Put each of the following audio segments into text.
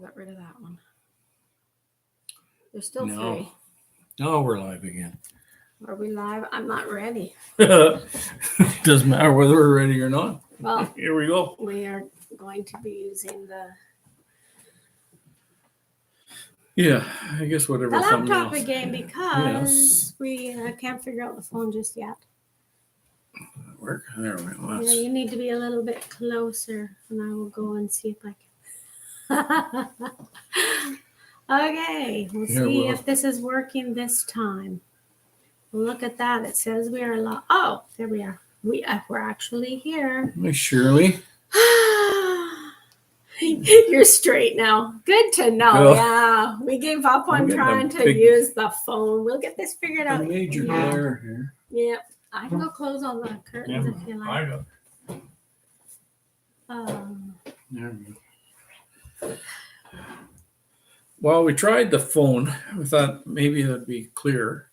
got rid of that one. There's still No. 3. No, we're live again. Are we live? I'm not ready. Doesn't matter whether we're ready or not. Well, Here we go. we are going to be using the Yeah, I guess whatever laptop thumbnails. again because we can't figure out the phone just yet. Work. There we go. Yeah, you need to be a little bit closer, and I will go and see if I can. Okay, we'll see if this is working this time. Look at that. It says we are live. Oh, there we are. We're actually here. Hi, Shirley. You're straight now. Good to know. Cool. Yeah, we gave up on trying to use the phone. We'll get this figured out. Major glare here. Yeah, I can go close all the curtains if you like. There we go. Well, we tried the phone. We thought maybe that'd be clearer,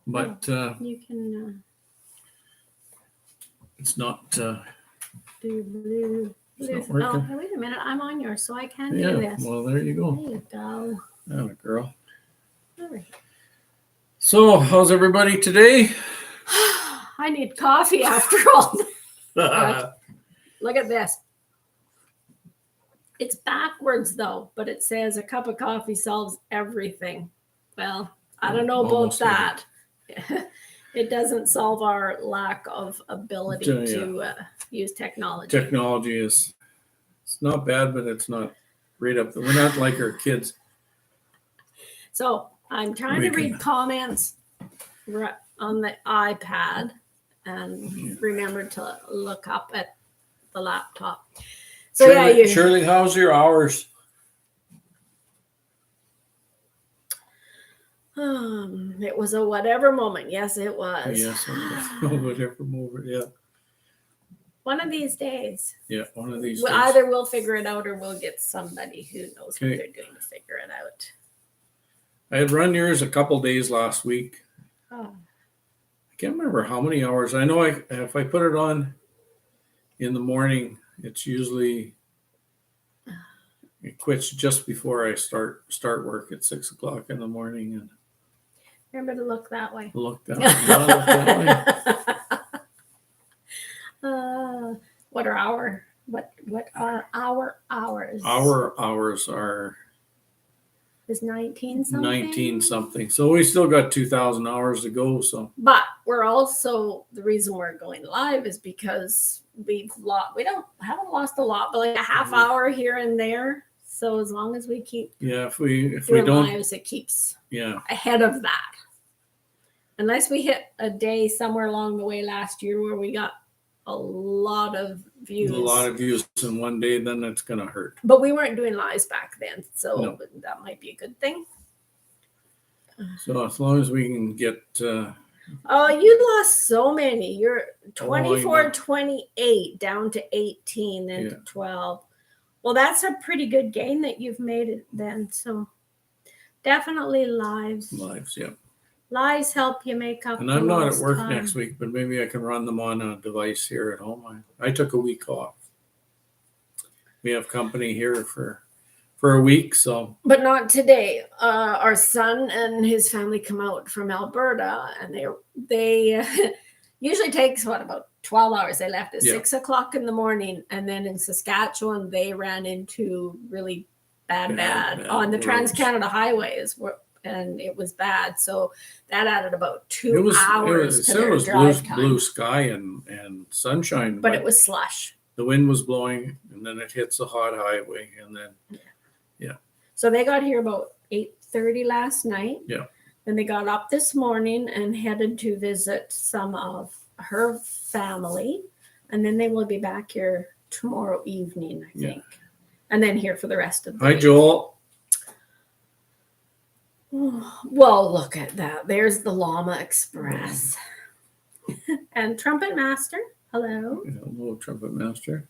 but you can it's not. do blue. It's not working. Oh, wait a minute. I'm on yours, so I can Yeah. do this. Well, there you go. There you go. That a girl. All right. So, how's everybody today? I need coffee after all. Look at this. It's backwards though, but it says a cup of coffee solves everything. Well, I don't know about Almost that. It doesn't solve our lack of ability to use technology. Technology it's not bad, but it's not right up. We're not like our kids. So I'm trying to read comments on the iPad and remember to look up at the laptop. So Shirley, Shirley, how's your hours? It was a whatever moment. Yes, it was. Yes, whatever moment. Yeah. One of these days. Yeah, one of these days. Either we'll figure it out or we'll get somebody who knows what they're doing to figure it out. I had run yours a couple days last week. Oh. I can't remember how many hours. I know if I put it on in the morning, it's usually it quits just before I start work at 6 o'clock in the morning. And remember to look that way. Look that way. What are our hours? Our hours are is 19 something. 19 something. So we still got 2,000 hours to go. So, but we're also the reason we're going live is because we haven't lost a lot, but like a half hour here and there. So as long as we keep if we don't lives, it keeps ahead of that. Unless we hit a day somewhere along the way last year where we got a lot of views. A lot of views in one day, then that's going to hurt. But we weren't doing lives back then, so that might be a good thing. So as long as we can get... oh, you lost so many. You're 24, 28, down to 18, then to 12. Well, that's a pretty good gain that you've made it then. So definitely lives. Lives, yeah. Lives help you make up. And I'm not at work next week, but maybe I can run them on a device here at home. I took a week off. We have company here for a week, so. But not today. Our son and his family come out from Alberta, and they usually takes about 12 hours. They left at 6 o'clock in the morning, and then in Saskatchewan they ran into really bad on the Trans-Canada highways. And it was bad, so that added about 2 hours to their drive time. Blue sky and sunshine, but it was slush. The wind was blowing, and then it hits a hot highway, and then So they got here about 8:30 last night. Yeah. Then they got up this morning and headed to visit some of her family, and then they will be back here tomorrow evening, I think, and then here for the rest of the week. Hi, Joel. Well, look at that. There's the Llama Express. And Trumpet Master. Hello. Hello, Trumpet Master.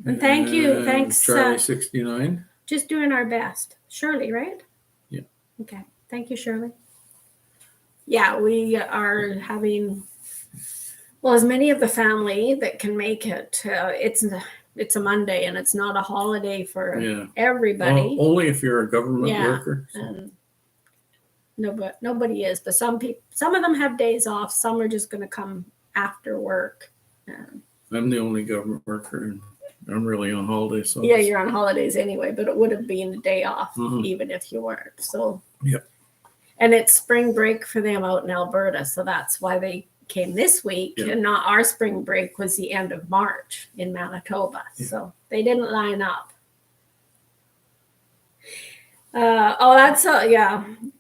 And thank you. Thanks. Charlie 69. Just doing our best. Shirley, right? Yeah. Okay. Thank you, Shirley. Yeah, we are having, as many of the family that can make it. It's it's a Monday and it's not a holiday for Yeah. everybody. Well, only if you're a government Yeah. worker. So. And nobody is, but some of them have days off. Some are just going to come after work. I'm the only government worker, and I'm really on holiday. So yeah, you're on holidays anyway, but it would have been a day off Mhm. even if you weren't. So Yep. And it's spring break for them out in Alberta, so that's why they came this week. Yep. And not our spring break was the end of March in Manitoba, Yep. so they didn't line up. That's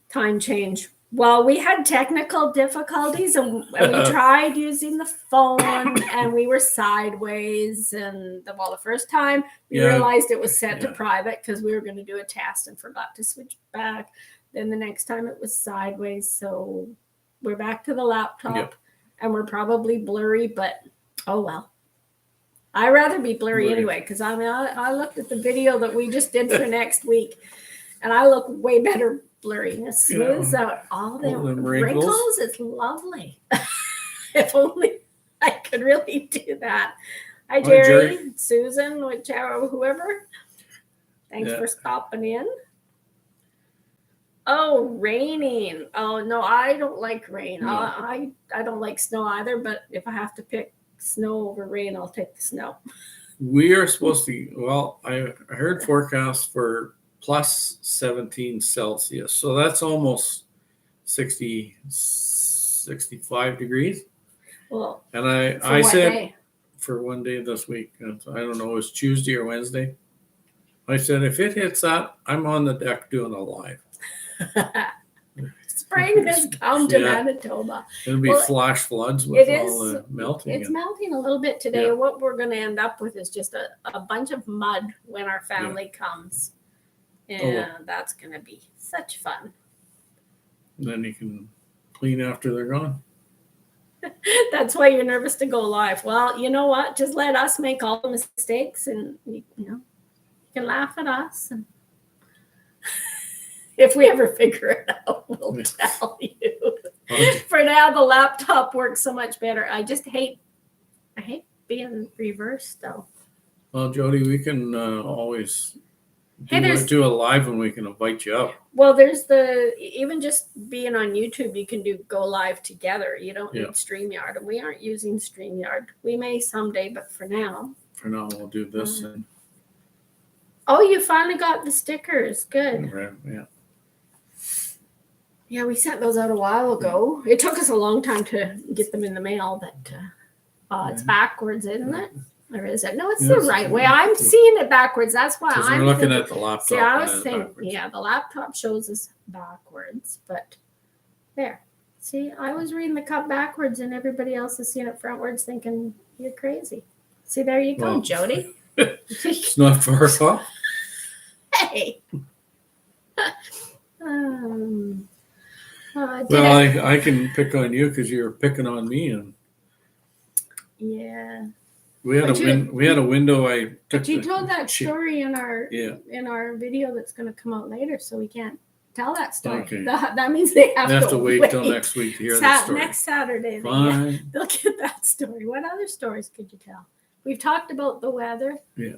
time change. Well, we had technical difficulties and we tried using the phone and we were sideways. And the first time we realized it was set to private because we were going to do a test and forgot to switch back. Then the next time it was sideways. So we're back to the laptop and we're probably blurry, but oh well. I'd rather be blurry anyway because I looked at the video that we just did for next week and I look way better blurry. It smooths out all the wrinkles. It's lovely. If only I could really do that. Hi, Jerry. Susan, whichever, whoever. Thanks for stopping in. Oh, raining. Oh, no, I don't like rain. No. I don't like snow either, but if I have to pick snow over rain, I'll take the snow. We are supposed to, I heard forecasts for plus 17 Celsius. So that's almost 65 degrees. Well, and I said for one day this week, I don't know, it was Tuesday or Wednesday. I said, if it hits that, I'm on the deck doing a live. Spring has come to Manitoba. It'll be flash floods with all the melting. It's melting a little bit today. Yeah. What we're going to end up with is just a bunch of mud when our family comes. And that's going to be such fun. And then you can clean after they're gone. That's why you're nervous to go live. Well, you know what? Just let us make all the mistakes and, you can laugh at us. And if we ever figure it out, we'll tell you. Okay. For now, the laptop works so much better. I hate being reversed, though. Well, Jody, we can always do a live and we can invite you up. Well, there's even just being on YouTube, you can go live together. You don't need StreamYard, and we aren't using StreamYard. We may someday, but for now. We'll do this. Oh, you finally got the stickers. Good. Right, yeah. Yeah, we sent those out a while ago. It took us a long time to get them in the mail, but it's backwards, isn't it? Or is it? No, it's the right way. I'm seeing it backwards. That's why I'm looking at the laptop. See, I was thinking, the laptop shows us backwards, but there. See, I was reading the cup backwards and everybody else is seeing it frontwards thinking you're crazy. See, there you go, Jody. It's not far off. Hey. I can pick on you because you're picking on me, and we had a window. But you told that story in our video that's going to come out later, so we can't tell that story. Okay. That means they have to wait till next week to hear that story. Next Saturday, they'll get that story. What other stories could you tell? We've talked about the weather. Yeah.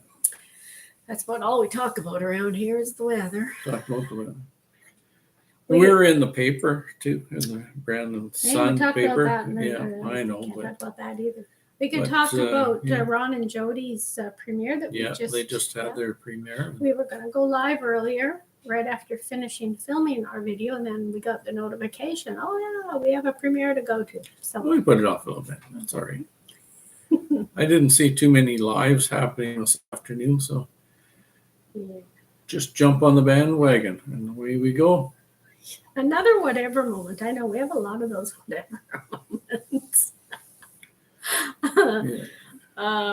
That's about all we talk about around here is the weather. Talk about the weather. We were in the paper too, in the Brandon Sun paper. I know. We can't talk about that either. We could talk about Ron and Jody's premiere that they just had their premiere. We were going to go live earlier, right after finishing filming our video, and then we got the notification. Oh yeah, we have a premiere to go to. So we put it off a little bit. That's all right. I didn't see too many lives happening this afternoon, so just jump on the bandwagon and away we go. Another whatever moment. I know we have a lot of those whatever moments.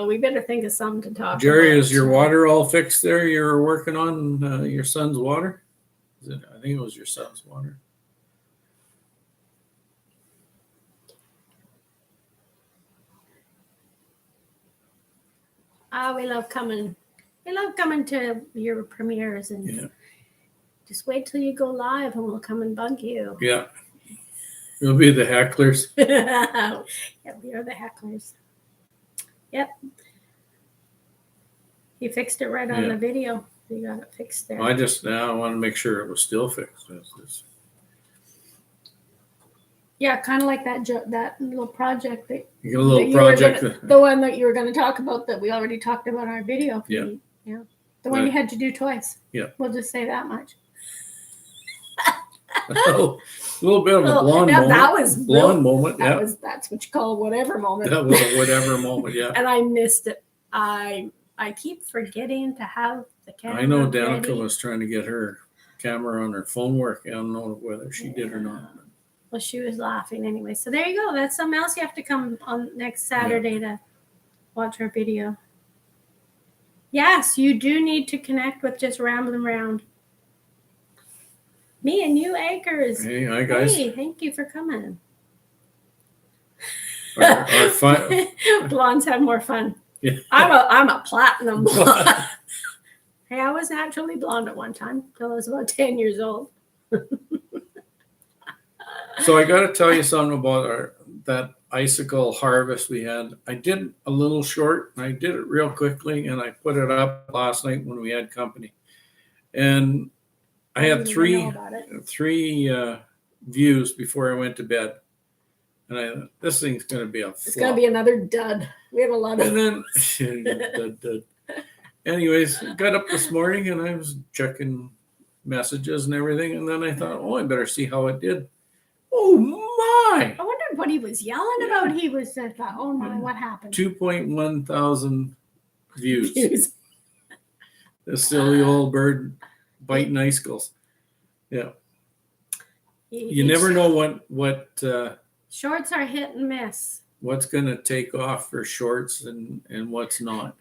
We better think of something to talk about. Jerry, is your water all fixed there? You're working on your son's water? I think it was your son's water. We love coming. We love coming to your premieres and just wait till you go live and we'll come and bug you. Yeah. We'll be the hecklers. Yeah, we are the hecklers. Yep. He fixed it right on the video. He got it fixed there. I want to make sure it was still fixed. Yeah, kind of like that little project that You get a little project. The one that you were going to talk about that we already talked about in our video. Yeah. Yeah. The one you had to do twice. Yeah. We'll just say that much. A little bit of a blonde moment. That was blonde moment. That's what you call a whatever moment. That was a whatever moment. Yeah. And I missed it. I keep forgetting to have the camera. I know Danica ready. was trying to get her camera on her phone work. I don't know whether she did or not. Well, she was laughing anyway. So there you go. That's something else you have to come on next Saturday to watch our video. Yes, you do need to connect with Just Rambling Around. Me and you, Anchors. Hey, hi guys. Hey, thank you for coming. Our fun. Blondes have more fun. Yeah. I'm a platinum blonde. Hey, I was naturally blonde at one time until I was about 10 years old. So I got to tell you something about that icicle harvest we had. I did a little short, and I did it real quickly, and I put it up last night when we had company. And I had three views before I went to bed. And this thing's going to be a flop. It's going to be another dud. We have a lot of. And then, anyways, got up this morning and I was checking messages and everything. And then I thought, I better see how it did. Oh my! I wondered what he was yelling about. He was thought, oh my, what happened? 2.1 thousand views. This silly old bird biting icicles. Yeah. You never know what shorts are hit and miss. What's going to take off for shorts and what's not.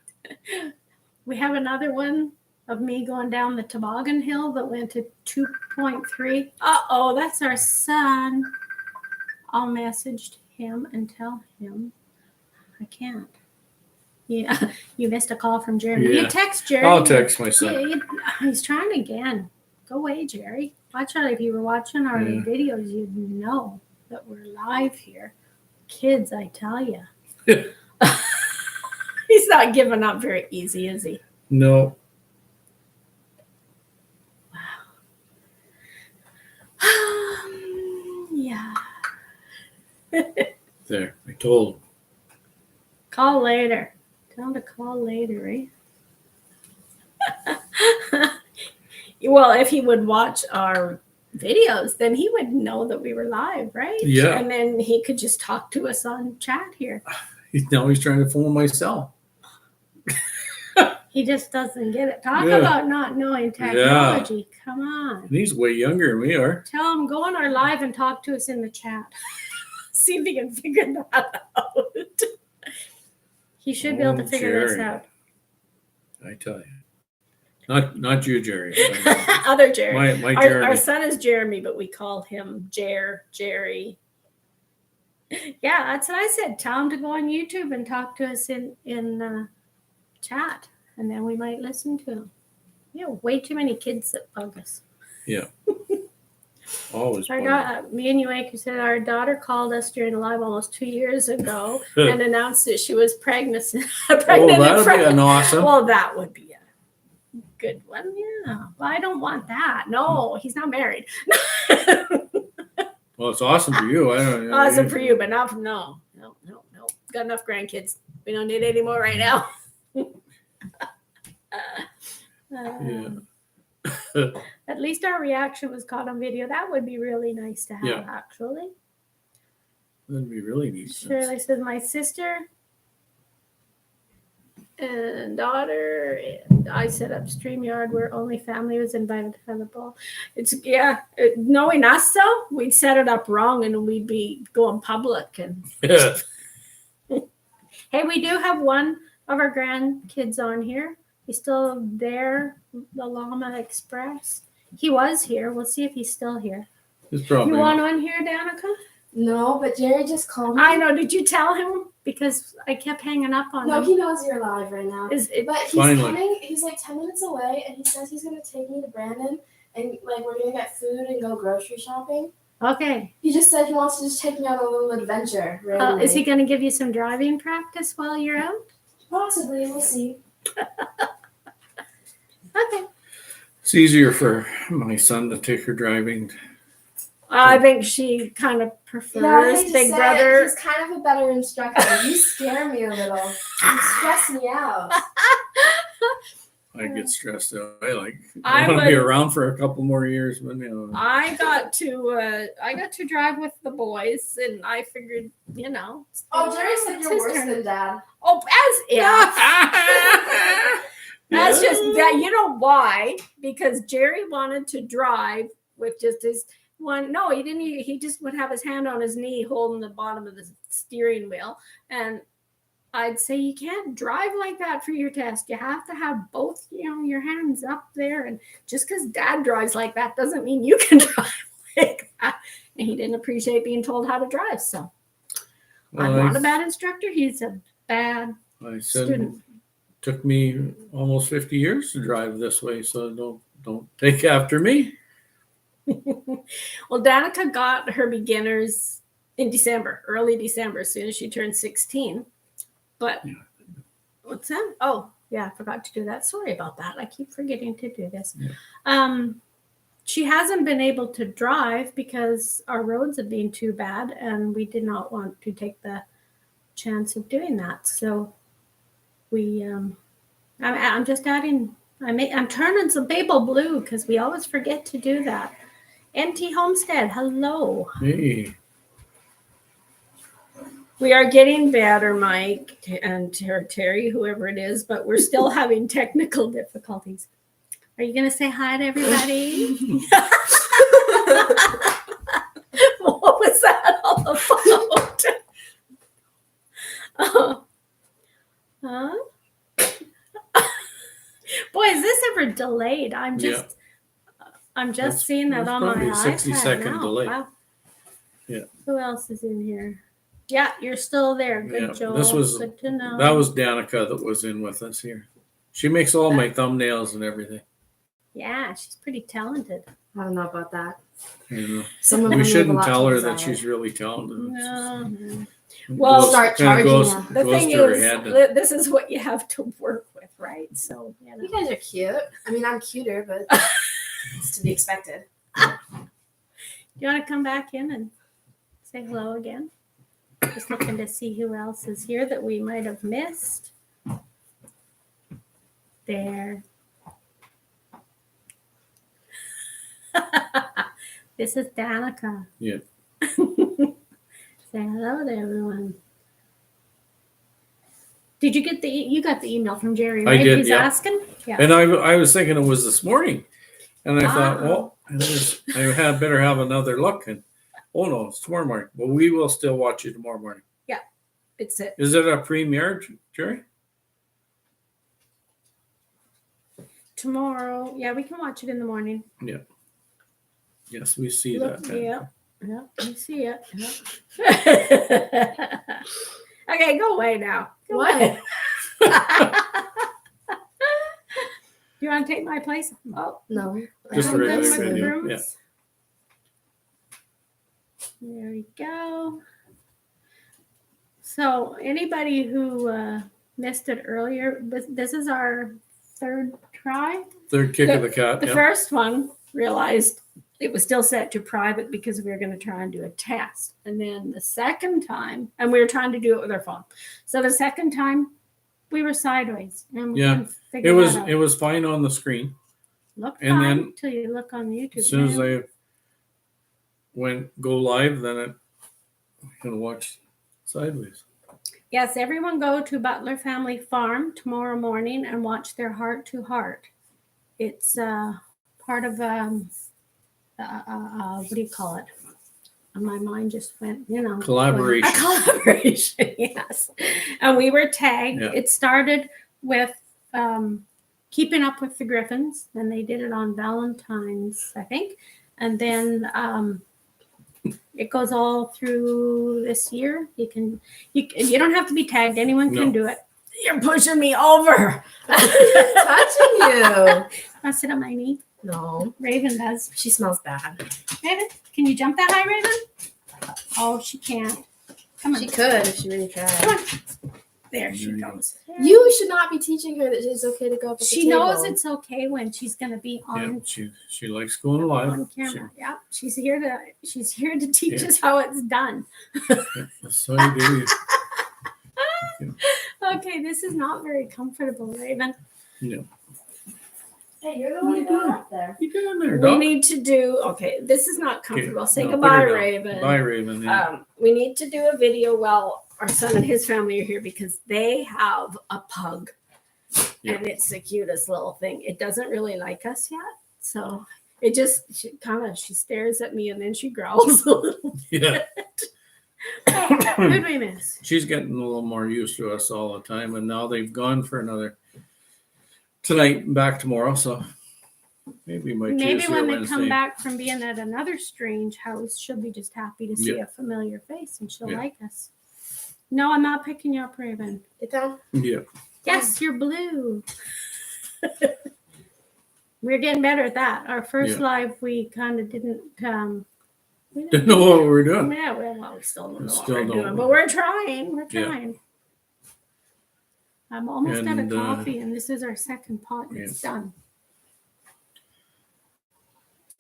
We have another one of me going down the toboggan hill that went to 2.3. Uh-oh, that's our son. I'll message him and tell him I can't. Yeah, you missed a call from Jeremy. Yeah. You text Jerry. I'll text my son. Yeah, he's trying again. Go away, Jerry. Watch out. If you were watching our videos, you'd know that we're live here. Kids, I tell you. He's not giving up very easy, is he? No. Yeah. There, I told him. Call later. Tell him to call later, eh? Well, if he would watch our videos, then he would know that we were live, right? Yeah. And then he could just talk to us on chat here. Now he's trying to phone my cell. He just doesn't get it. Talk about not knowing technology. Yeah. Come on. And he's way younger than we are. Tell him, go on our live and talk to us in the chat. See if he can figure that out. He should be able to figure this out. I tell you. Not you, Jerry. Other Jerry. My Jeremy. Our son is Jeremy, but we call him Jerry. Yeah, that's what I said. Tell him to go on YouTube and talk to us in chat, and then we might listen to him. Yeah, way too many kids that bug us. Yeah. Always. Me and you said our daughter called us during the live almost 2 years ago and announced that she was pregnant. That would be an awesome. Well, that would be a good one. Yeah. Well, I don't want that. No, he's not married. Well, it's awesome for you. I don't know. Awesome for you, but not for no. Got enough grandkids. We don't need any more right now. At least our reaction was caught on video. That would be really nice to have, actually. That'd be really neat. Shirley says, my sister and daughter, and I set up StreamYard where only family was invited to have the ball. Knowing us though, we'd set it up wrong and we'd be going public. And hey, we do have one of our grandkids on here. He's still there, the Llama Express. He was here. We'll see if he's still here. He's probably. You want on here, Danica? No, but Jerry just called me. I know. Did you tell him? Because I kept hanging up on him. No, he knows you're live right now. But he's coming. He's like 10 minutes away, and he says he's going to take me to Brandon, and like we're going to get food and go grocery shopping. Okay. He just said he wants to just take me on a little adventure. Is he going to give you some driving practice while you're out? Possibly. We'll see. It's easier for my son to take her driving. I think she kind of prefers Big Brother. He's kind of a better instructor. You scare me a little. You stress me out. I get stressed out. I want to be around for a couple more years, but I got to drive with the boys, and I figured, Oh, Jerry said you're worse than Dad. Oh, as if. That's just that. You know why? Because Jerry wanted to drive with just his one. No, he didn't. He just would have his hand on his knee, holding the bottom of the steering wheel, and I'd say you can't drive like that for your test. You have to have both, your hands up there. And just because Dad drives like that doesn't mean you can drive like that. And he didn't appreciate being told how to drive. So I'm not a bad instructor. He's a bad student. It took me almost 50 years to drive this way. So don't take after me. Well, Danica got her beginners in December, early December, as soon as she turned 16. But what's that? Oh, yeah, I forgot to do that. Sorry about that. I keep forgetting to do this. Yeah. She hasn't been able to drive because our roads have been too bad, and we did not want to take the chance of doing that. So we, I'm just adding. I'm turning some Babel blue because we always forget to do that. MT Homestead, hello. Hey. We are getting better, Mike and Terry, whoever it is, but we're still having technical difficulties. Are you going to say hi to everybody? What was that on the phone? Boy, is this ever delayed? I'm just seeing that on my iPad 60-second now. delay. Wow. Yeah. Who else is in here? Yeah, you're still there. Good, Joel. Good to know. That was Danica that was in with us here. She makes all my thumbnails and everything. Yeah, she's pretty talented. I don't know about that. We shouldn't tell her that she's really talented. No. Well, start charging. The thing is, this is what you have to work with, right? So you guys are cute. I mean, I'm cuter, but it's to be expected. You want to come back in and say hello again? Just looking to see who else is here that we might have missed. There. This is Danica. Yeah. Say hello to everyone. Did you get you got the email from Jerry, right? I did, He's asking? Yeah. And I was thinking it was this morning. And I thought, well, I had better have another look. And oh no, it's tomorrow morning. Well, we will still watch you tomorrow morning. Yeah, it's it. Is it a premiere, Jerry? Tomorrow. Yeah, we can watch it in the morning. Yeah. Yes, we see that. Yeah, we see it. Yeah. Okay, go away now. Go away. You want to take my place? Oh no. Just a regular video. Yeah. There we go. So anybody who missed it earlier, this is our third try. Third kick of the cat. The first one realized it was still set to private because we were going to try and do a test. And then the second time, and we were trying to do it with our phone. So the second time we were sideways. And we it was fine on the screen. Look and fine then until you look on YouTube. As soon as I go live, then I can watch sideways. Yes, everyone go to Butler Family Farm tomorrow morning and watch their Heart to Heart. It's part of what do you call it? My mind just went, collaboration. A collaboration, yes. And we were tagged. Yeah. It started with Keeping Up with the Griffins, and they did it on Valentine's, I think, and then it goes all through this year. You don't have to be tagged. Anyone can do it. You're pushing me over. Touching you. I'll sit on my knee. No. Raven does. She smells bad. Raven, can you jump that high, Raven? Oh, she can't. Come on. She could if she really tried. Come on. There she goes. You should not be teaching her that it's okay to go up at the She table. knows it's okay when she's going to be on, she likes going live. on camera. Yeah, she's here to teach us how it's done. That's how you do. Okay, this is not very comfortable, Raven. Yeah. Hey, you're the one going up there. You doing there, We Doc? need to do, okay, this is not comfortable. Say no, put goodbye, her down. Raven. Bye, Raven. Yeah. We need to do a video while our son and his family are here because they have a pug. Yeah. And it's the cutest little thing. It doesn't really like us yet. So it just she stares at me and then she growls a little. Yeah. Who did we miss? She's getting a little more used to us all the time, and now they've gone for another tonight and back tomorrow. So maybe my Maybe Tuesday when or they Wednesday. come back from being at another strange house, she'll be just happy to see Yeah. a familiar face and she'll Yeah. like us. No, I'm not picking you up, Raven. Get down. Yeah. Yes, you're blue. We're getting better at that. Our first Yeah. live, we kind of didn't. We Didn't know what we were doing. Yeah, well, we still don't know what Still we're don't. doing, but we're trying. We're Yeah. trying. I'm almost out of And, coffee, and this is our second pot. And it's done.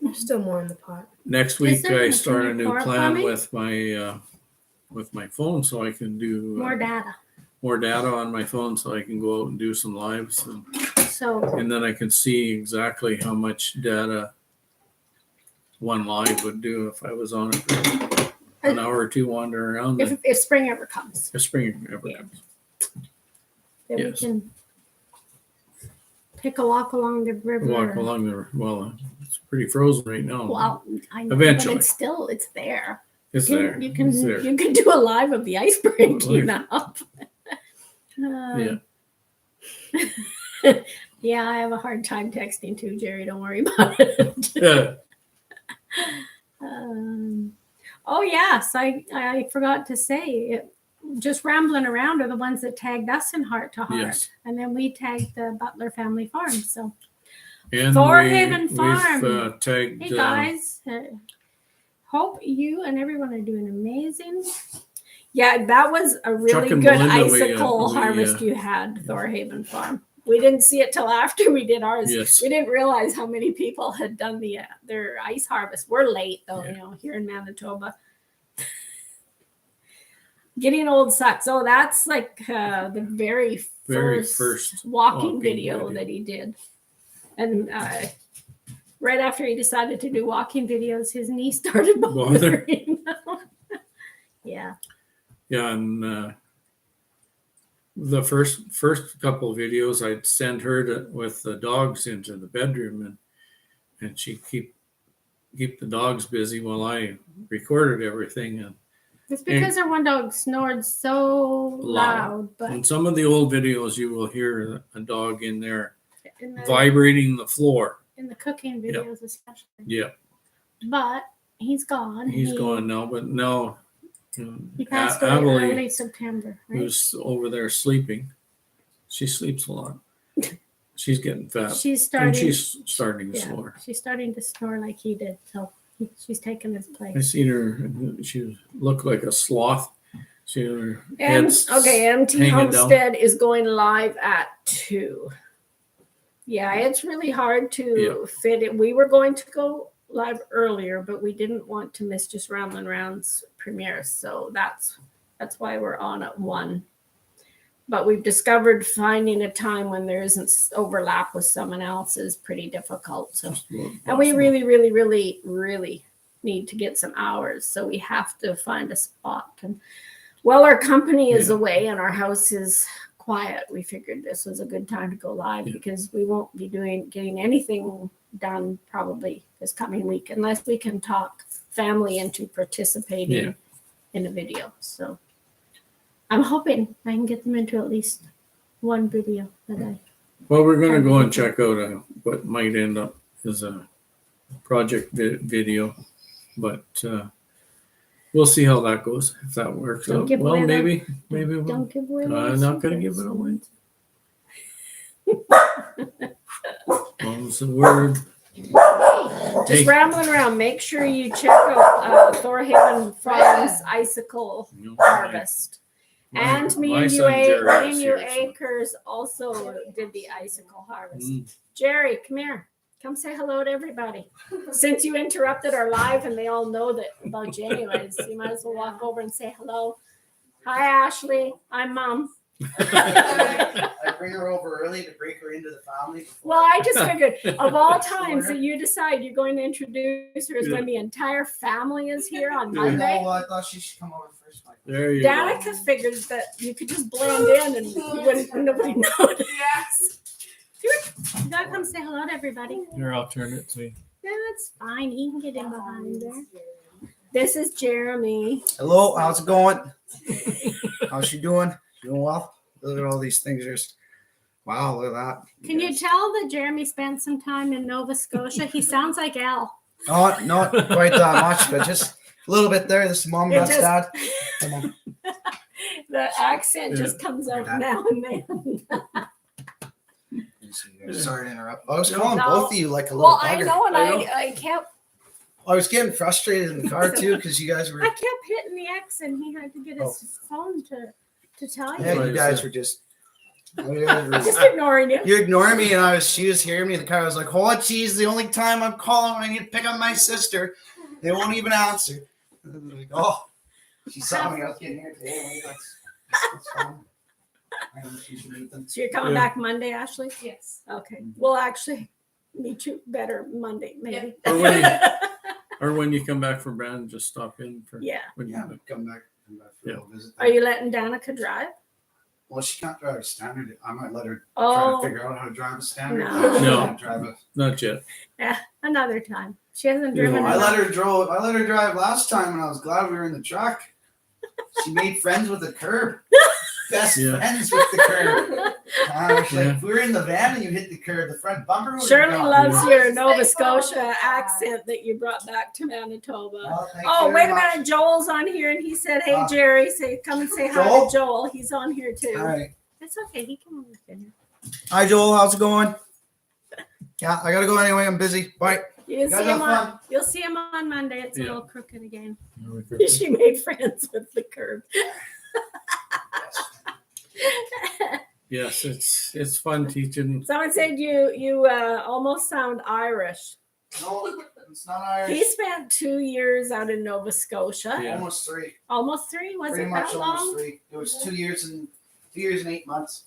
There's still more in the pot. Next week, there- I can start you a new pour it for plan me? with my phone, so I can do More data. more data on my phone, so I can go out and do some lives, So and then I can see exactly how much data one live would do if I was on it for an hour or two wandering around. if spring ever comes, The spring ever Yeah. comes. then Yes. we can take a walk along the river. Walk along there. Well, it's pretty frozen right now. Well, I know, Eventually. but it's there. It's You there. can, you can It's there. you can do a live of the ice breaking up. Yeah. Yeah, I have a hard time texting too, Jerry. Don't worry about it. Yeah. Oh yes, I forgot to say it. Just rambling around are the ones that tagged us in Heart to Heart, Yes. and then we tagged the Butler Family Farm. So And Thorhaven Farm. We've tagged. hey guys, hope you and everyone are doing amazing. Yeah, that was a really Chuck and good Belinda, icicle harvest you had, Thorhaven Farm. We didn't see it till after we did ours. Yes. We didn't realize how many people had done their ice harvest. We're late though, Yeah. here in Manitoba. Getting old sucks. Oh, that's like the very first walking video that he did. And right after he decided to do walking videos, his knee started bothering. Yeah. Yeah, and the first couple of videos, I'd send her with the dogs into the bedroom, and she'd keep the dogs busy while I recorded everything. And It's because our one dog snored so loud, but in some of the old videos, you will hear a dog in there in the, vibrating the floor. in the cooking videos especially. Yeah, But he's gone. he's gone now, but now He passed away Amelie, early September, right? who's over there sleeping, she sleeps a lot. She's getting fat, She's and starting. she's starting to yeah, snore. she's starting to snore like he did, so she's taking his I place. seen her. She looked like a sloth. Her And head's MT hanging down. Homestead is going live at 2. Yeah, it's really hard to fit it. We were going to go live earlier, but we didn't want to miss just Rambling Around's premiere. So that's why we're on at 1. But we've discovered finding a time when there isn't overlap with someone else is pretty difficult. So, and we really, really, really, really need to get some hours. So we have to find a spot. And while our company is away and our house is quiet, we figured this was a good time to go live because we won't be getting anything done probably this coming week unless we can talk family into participating in a video. So I'm hoping I can get them into at least one video that I. Well, we're going to go and check out what might end up as a project video, but we'll see how that goes. If that works Don't out, give well, away maybe we'll. Don't give away. I'm not going to give it away. What was the word? Just rambling around. Make sure you check out Thorhaven Farms Icicle Harvest. And me and you Acres also did the icicle harvest. Jerry, come here. Come say hello to everybody. Since you interrupted our live and they all know that about you anyways, you might as well walk over and say hello. Hi, Ashley. I'm Mom. I bring her over early to break her into the family. Well, I just figured of all times that you decide you're going to introduce her is when the entire family is here on Monday. No, I thought she should come over first. There you Danica go. figured that you could just blend in and nobody noticed. Yes. You gotta come say hello to everybody. Here, I'll turn it to you. That's fine. He can get in behind there. This is Jeremy. Hello, how's it going? How's she doing? Doing well? Look at all these things. Just wow, look at that. Can you tell that Jeremy spent some time in Nova Scotia? He sounds like Al. Not quite that much, but just a little bit there. This is Mom, that's Dad. Come on. The accent just comes out now and then. Sorry to interrupt. I was calling both of you like a little Well, I bugger. know, and I kept. I was getting frustrated in the car too because you guys were. I kept hitting the X and he had to get his phone to tell you. Yeah, you guys were just. Just ignoring you. You're ignoring me, and she was hearing me in the car. I was like, "Oh, geez, the only time I'm calling when I need to pick up my sister, they won't even answer." Like, oh, she saw me. I was getting here today. That's fine. I know she should meet them. So you're coming back Monday, Ashley? Yes. Okay. We'll actually meet you better Monday, maybe. Or when you come back from Brandon, just stop in for. Yeah. When Yeah, you, come back for a little visit. Are you letting Danica drive? Well, she can't drive a standard. I might let her try Oh, to figure out how to drive a standard. No. She No. can't drive a. not yet. Another time. She hasn't Yeah. driven. I enough. let her drive last time, and I was glad we were in the truck. She made friends with the curb. Best friends with the curb. Like, if we were in the van and you hit the curb, the front bumper would Shirley gone. loves your Nova Scotia accent that you brought back to Manitoba. Well, thank Oh, you wait very a much. minute. Joel's on here and he said, "Hey, Jerry, come and say hi Joel? to Joel. He's on here too." All right. It's okay. He can move in. Hi, Joel. How's it going? Yeah, I gotta go anyway. I'm busy. Bye. You'll Guys, see him have on. You'll see him on Monday. It's a Yeah. little crooked again. She made friends with the curb. Yes, it's fun teaching. Someone said you almost sound Irish. No, it's not Irish. He spent 2 years out in Nova Scotia. Yeah. Almost 3. Almost 3? Was Pretty it much that almost long? 3. It was 2 years and 8 months.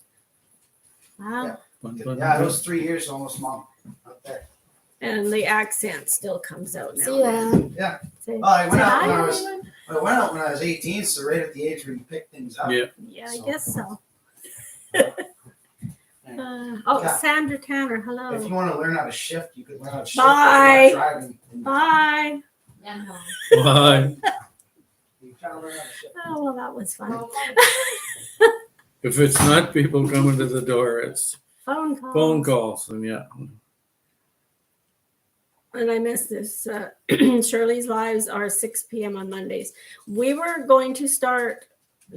Wow. Fun. Yeah, it was 3 years almost, Mom. Up there. And the accent still comes out now. See ya. Yeah. Say, Oh, I went say out hi, when I was. everyone. I went out when I was 18, so right at the age where you pick things up. Yeah. Yeah, I guess so. Yeah. Sandra Tanner. If Hello. you want to learn how to shift, you could learn how to shift. Bye. without driving. Bye. Bye. You gotta learn how to shift. Oh, well, that was fun. If it's not people coming to the door, it's Phone call. phone calls, and yeah. And I missed this. Shirley's lives are 6 p.m. on Mondays. We were going to start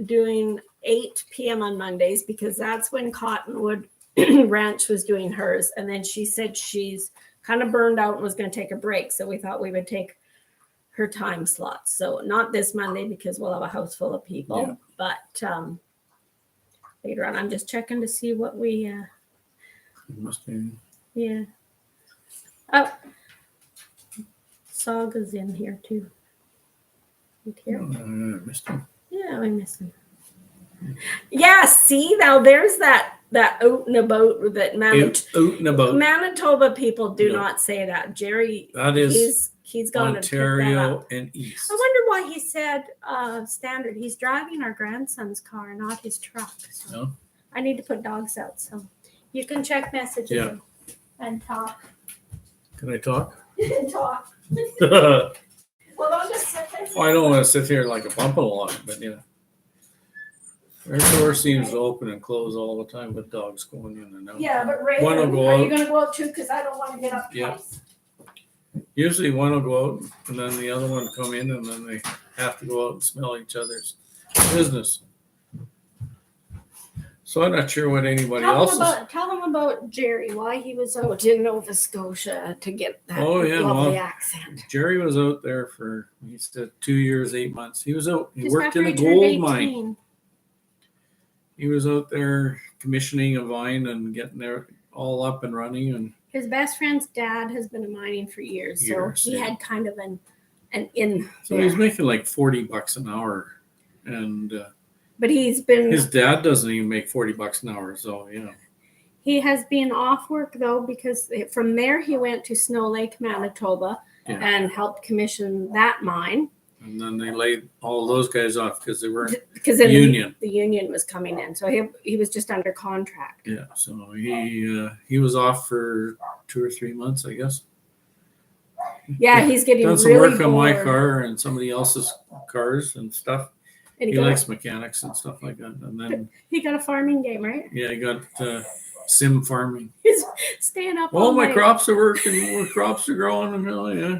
doing 8 p.m. on Mondays because that's when Cottonwood Ranch was doing hers. And then she said she's kind of burned out and was going to take a break. So we thought we would take her time slots. So not this Monday because we'll have a house full of people, but later on. I'm just checking to see what we, Must be. yeah. Oh, Saga's in here too. Right here. Missed him. Yeah, I miss him. Yeah, see now there's that out and about that Out and about. Manitoba people do No. not say that. Jerry, That is he's gone to pick that Ontario up. and East. I wonder why he said standard. He's driving our grandson's car, not his truck. So No? I need to put dogs out. So you can check messages Yeah. and talk. Can I talk? You can talk. Well, Well, I'll just sit there. I don't want to sit here like a bumping along, but you know. Our door seems to open and close all the time with dogs going in and out. Yeah, but Ray, One will go are you out. going to go out too? Because I don't want to get up Yeah. twice. Usually one will go out and then the other one come in and then they have to go out and smell each other's business. So I'm not sure what anybody else is. Tell him about Jerry, why he was out in Nova Scotia to get that Oh, yeah, lovely well, accent. Jerry was out there for, he said 2 years, 8 months. He was out, he Just worked after in a he turned gold mine. 18. he was out there commissioning a vine and getting there all up and running. And His best friend's dad has been in mining for years, so he yeah. had kind of an in So there. he's making like $40 an hour, and But he's been his dad doesn't even make $40 an hour. So he has been off work though, because from there he went to Snow Lake, Manitoba, Yeah. and helped commission that mine. And then they laid all those guys off because they weren't Because then union. the union was coming in, so he was just under contract. Yeah, so he was off for 2 or 3 months, I guess. Yeah, he's getting Done some really work on my bored. car and somebody else's cars and stuff. And He likes mechanics and stuff like that. And then he got a farming game, right? he got sim farming. He's staying up Oh, all my night. crops are working. More crops are growing. And yeah.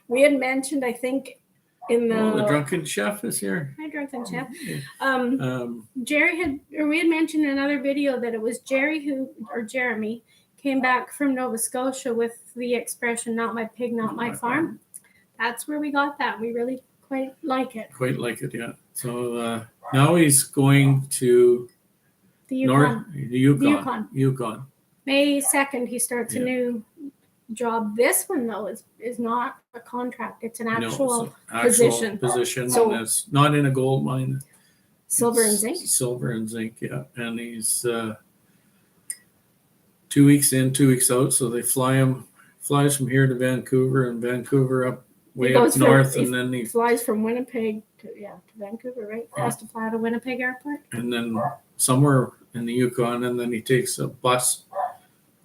We had mentioned, I think, in The drunken chef is here. Hi, Drunken Chef. Yeah. We had mentioned in another video that it was Jeremy came back from Nova Scotia with the expression, not my pig, not my farm. That's where we got that. We really quite like it. Quite like it, yeah. So now he's going to The Yukon. Yukon. May 2nd, he starts a Yeah. new job. This one, though, is not a contract. It's an actual Position. So- And it's not in a gold mine. silver and It's zinc. Silver and zinc, yeah. And he's 2 weeks in, 2 weeks out. So they flies from here to Vancouver, and Vancouver up way up north, and then He flies from Winnipeg to Vancouver, right? Has to fly to Winnipeg Airport. and then somewhere in the Yukon, and then he takes a bus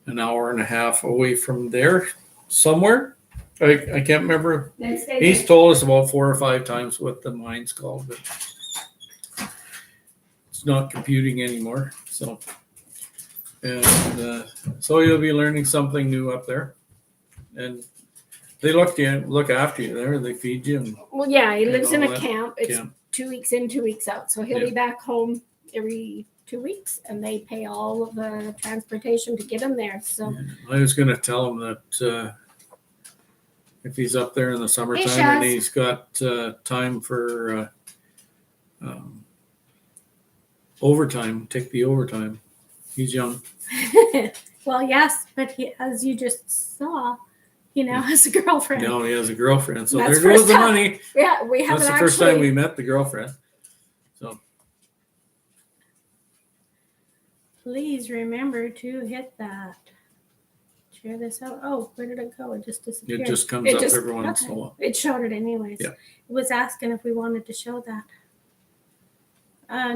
an hour and a half away from there somewhere. I can't remember. He's told us about 4 or 5 times what the mine's called, but it's not computing anymore. So, and so you'll be learning something new up there. And they look after you there. They feed you. And Well, yeah, he lives in all a that camp. It's camp. 2 weeks in, 2 weeks out. So he'll Yeah. be back home every 2 weeks, and they pay all of the transportation to get him there. So I was going to tell him that if he's up there in the summertime Shaz. and he's got time for overtime, take the overtime. He's young. well, yes, but as you just saw, he now has a girlfriend. Now he has a girlfriend. So That's there goes first the time. money. Yeah, we haven't That's the actually. first time we met the girlfriend. So Please remember to hit that. Share this out. Oh, where did it go? It just disappeared. it just comes up every once in a while. It showed it anyways. Yeah. It was asking if we wanted to show that.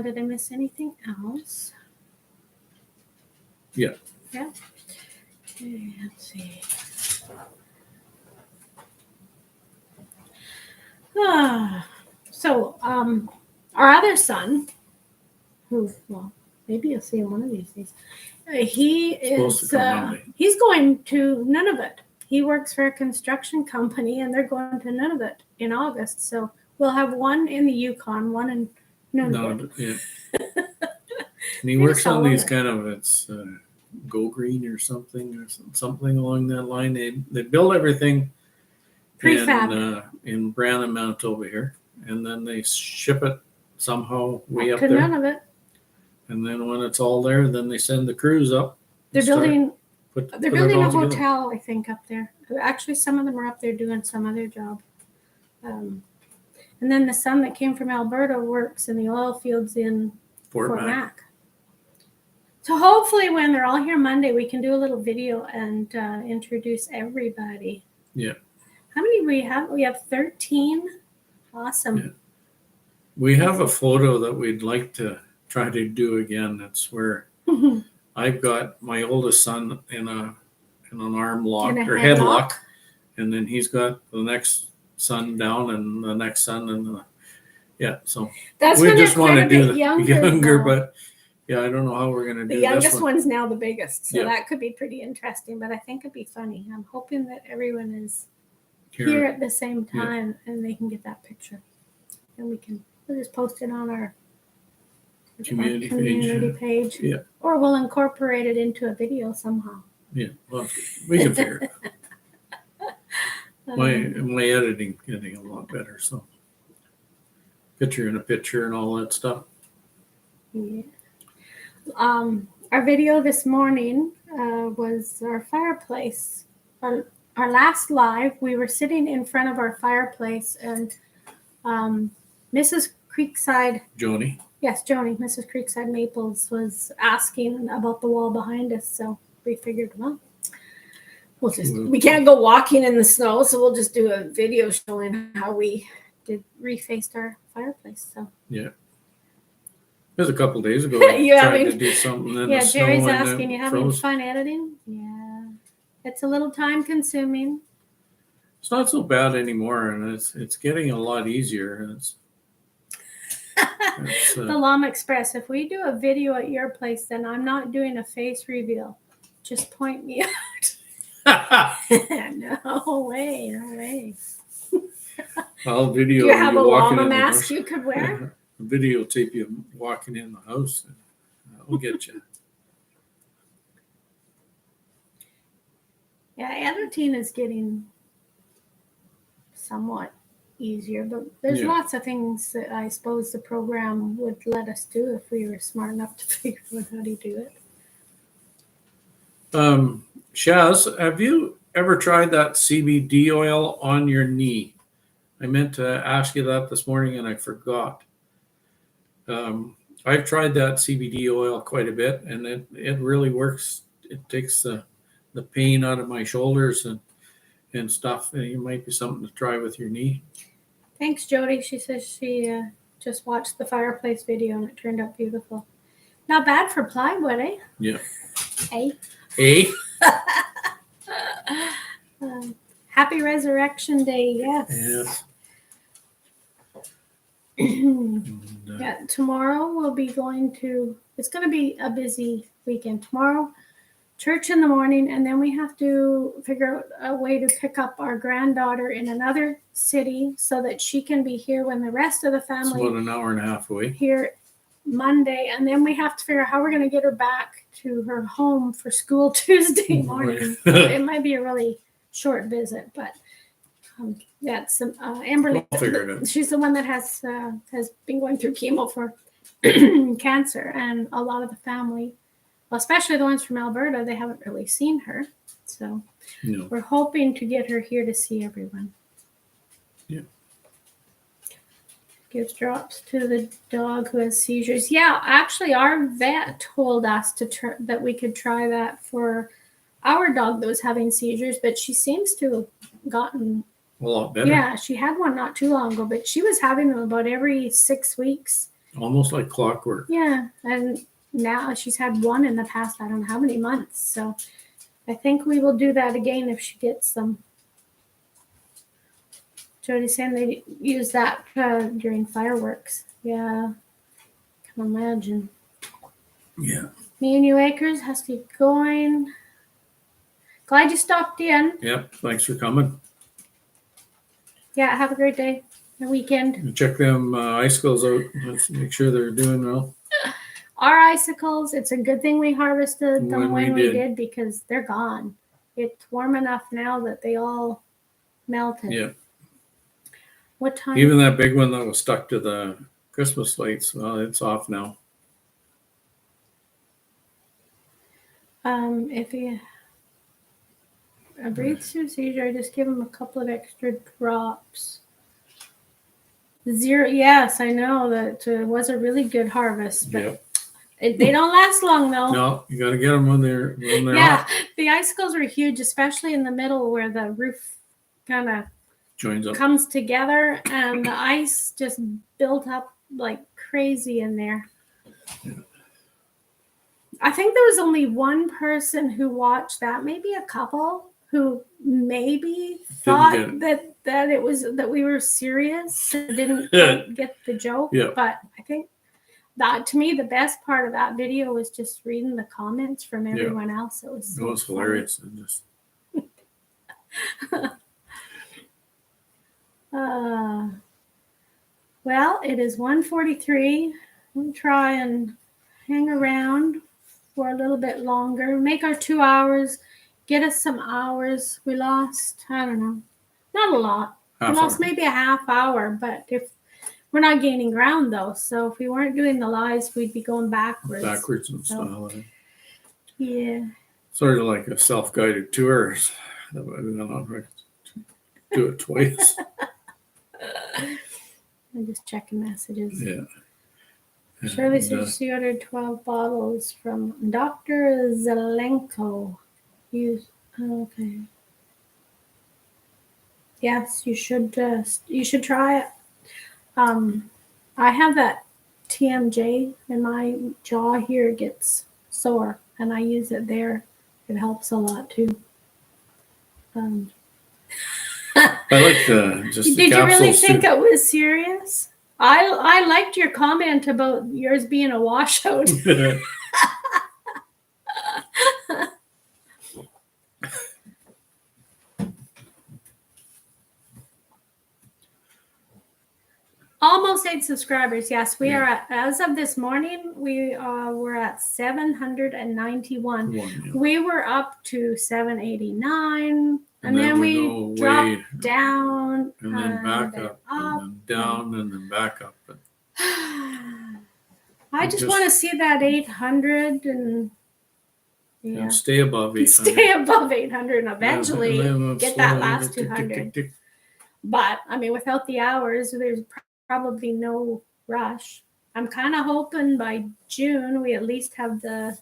Did I miss anything else? Yeah. Yeah. Okay, let's see. So, our other son, maybe you'll see him one of these days. He Supposed is to come Monday. he's going to Nunavut. He works for a construction company, and they're going to Nunavut in August. So we'll have one in the Yukon, one in Nunavut. No, yeah. And he Pretty works on these solid. kind of Go Green or something along that line. They build everything Prefab. in Brandon, Manitoba here, and then they ship it somehow way up to there. Nunavut. And then when it's all there, then they send the crews up. They're building. Put They're it building all a together. hotel, I think, up there. Actually, some of them are up there doing some other job. And then the son that came from Alberta works in the oil fields in Fort Fort Mac. Mac. So hopefully when they're all here Monday, we can do a little video and introduce everybody. Yeah. How many do we have? We have 13. Awesome. Yeah. We have a photo that we'd like to try to do again. That's where I've got my oldest son in an arm lock In a or headlock. headlock, and then he's got the next son down and the next son and so That's we when just they're want quite to a do bit the younger. though. but yeah, I don't know how we're gonna The do youngest this one. one's now the biggest, so Yeah. that could be pretty interesting. But I think it'd be funny. I'm hoping that everyone is here at the same Yeah. time and they can get that picture, and we'll just post it on our Community page. Yeah. Or we'll incorporate it into a video somehow. Yeah, well, we can figure it out. My editing getting a lot better, so picture in a picture and all that stuff. Yeah. Our video this morning was our fireplace. Our last live, we were sitting in front of our fireplace, and Mrs. Creekside, Joni. yes, Joni, Mrs. Creekside Maples was asking about the wall behind us, so we figured, well, we can't go walking in the snow, so we'll just do a video showing how we refaced our fireplace. So yeah. It was a couple days ago. You tried having- to do something in yeah, the snow Jerry's and asking, then you having froze. fun editing? Yeah, it's a little time consuming. It's not so bad anymore, and it's getting a lot easier. And it's The Llama Express. If we do a video at your place, then I'm not doing a face reveal. Just point me out. No way, no way. I'll video Do you have a walking llama in the mask house. you could wear? Videotape you walking in the house. And I'll get you. Yeah, editing is getting somewhat easier, but there's Yeah. lots of things that I suppose the program would let us do if we were smart enough to figure out how to do it. Shaz, have you ever tried that CBD oil on your knee? I meant to ask you that this morning and I forgot. I've tried that CBD oil quite a bit, and it really works. It takes the pain out of my shoulders and stuff. And it might be something to try with your knee. Thanks, Jody. She says she just watched the fireplace video and it turned out beautiful. Not bad for plywood, eh? Yeah. Hey. Hey. Happy Resurrection Day, yes. Yes. Yeah, tomorrow we'll be going to, it's going to be a busy weekend. Tomorrow, church in the morning, and then we have to figure out a way to pick up our granddaughter in another city so that she can be here when the rest of the It's family about an hour and a half away. here Monday, and then we have to figure out how we're going to get her back to her home for school Tuesday morning. It might be a really short visit, but that's Amberly. We'll figure it out. She's the one that has been going through chemo for cancer, and a lot of the family, well, especially the ones from Alberta, they haven't really seen her. So No. we're hoping to get her here to see everyone. Yeah. Gives drops to the dog who has seizures. Yeah, actually, our vet told us that we could try that for our dog that was having seizures, but she seems to have gotten A lot better. Yeah, she had one not too long ago, but she was having them about every 6 weeks. Almost like clockwork. Yeah, and now she's had one in the past, I don't know how many months. So I think we will do that again if she gets them. Jody's saying they use that during fireworks. Yeah, can imagine. Yeah. Me and you, Acres, has to keep going. Glad you stopped in. Yep. Thanks for coming. Yeah, have a great day, a weekend. And check them icicles out. Let's make sure they're doing well. Our icicles, it's a good thing we harvested them When when we we did. did because they're gone. It's warm enough now that they all melted. Yeah. What time? Even that big one that was stuck to the Christmas lights, well, it's off now. If he breathes through seizure, I just give him a couple of extra drops. 0, yes, I know that it was a really good harvest, but Yep. they don't last long though. No, you got to get them when they're Yeah, hot. the icicles are huge, especially in the middle where the roof kind of Joins up. comes together, and the ice just built up like crazy in there. Yeah. I think there was only one person who watched that, maybe a couple who maybe thought that it was that we were serious and didn't quite get the joke. Yeah. But I think that, to me, the best part of that video was just reading the comments from everyone else. It was It was funny. hilarious. It just, Well, it is 1:43. We'll try and hang around for a little bit longer. Make our 2 hours. Get us some hours. We lost, I don't know, not a lot. We lost maybe a half hour, but if We're not gaining ground though, so if we weren't doing the lives, we'd be going backwards. Backwards and So- style. Yeah. Sort of like a self-guided tours. That way we don't do it twice. I'm just checking messages. Yeah. Shirley And, said she ordered 12 bottles from Dr. Zelenko. Okay. Yes, you should try it. I have that TMJ and my jaw here gets sore and I use it there. It helps a lot too. I like the just the Did you really capsules think too. it was serious? I liked your comment about yours being a washout. Almost 8 subscribers. Yes, we are at, as of this morning, we're at 791. Yeah. We were up to 789, and then go we way- dropped down and then back then up, and then down, and then back up. But I just want to see that 800 and and stay above 800. stay above 800 and eventually And then get that slowly last tick, tick, 200. tick, tick. But I mean, without the hours, there's probably no rush. I'm kind of hoping by June we at least have the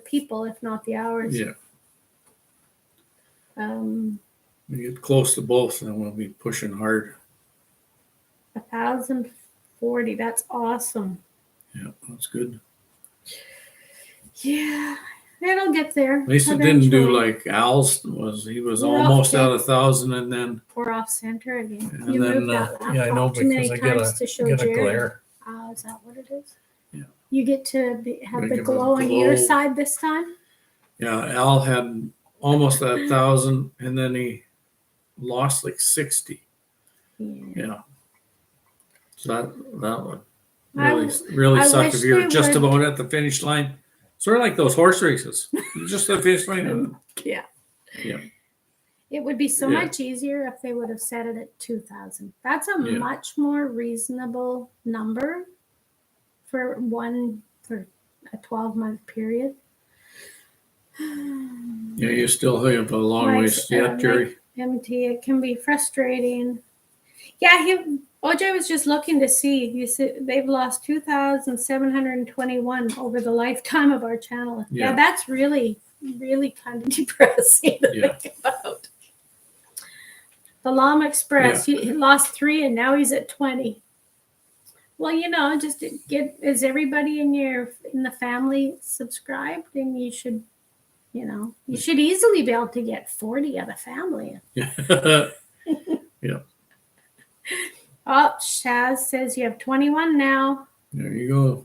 people, if not the hours. Yeah, we get close to both, and we'll be pushing hard. 1,040. That's awesome. Yeah, that's good. Yeah, it'll get there. At least it didn't do eventually. like Al's was. He was We're almost off at 1,000, and then We're off center again. And You then, moved that laptop Yeah, I know too many because I times to show get a Jerry. glare. Is that what it is? Yeah. You get to have Like the a glow on your glow. side this time? yeah, Al had almost that 1,000, and then he lost like 60. Yeah. Yeah. So that would I really suck wish if you're they just would- about at the finish line. Sort of like those horse races. You're just at the finish line. And, Yeah. Yeah. It would be so Yeah. much easier if they would have set it at 2,000. That's a Yeah. much more reasonable number for a 12-month period. yeah, you still have a long Like, ways yet, Jerry. MT, it can be frustrating. Yeah, OJ was just looking to see. You see, they've lost 2,721 over the lifetime of our channel. Yeah, Yeah. that's really, really kind of depressing to Yeah. think about. The Llama Express, he lost 3 and now he's at 20. Well, just is everybody in the family subscribed? And you should, you should easily be able to get 40 of the family. Yeah. Oh, Shaz says you have 21 now. There you go.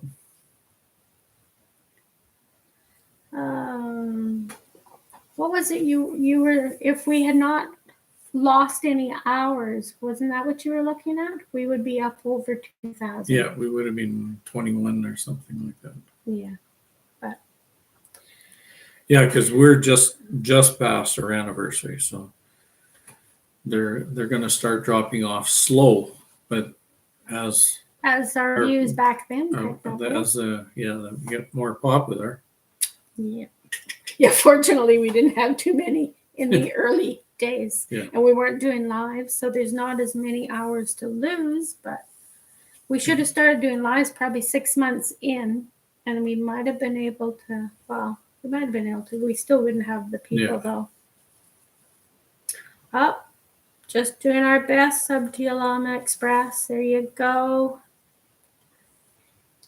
What was it you were, if we had not lost any hours, wasn't that what you were looking at? We would be up over 2,000. Yeah, we would have been 21 or something like that. Yeah. Yeah, because we're just past our anniversary, so they're going to start dropping off slow, but as our views back then. they get more popular. Yeah. Yeah, fortunately we didn't have too many in the early days. Yeah. And we weren't doing lives, so there's not as many hours to lose, but we should have started doing lives probably 6 months in, and we might have been able to, we might have been able to. We still wouldn't have the people though. Oh, just doing our best, Sub to Llama Express. There you go.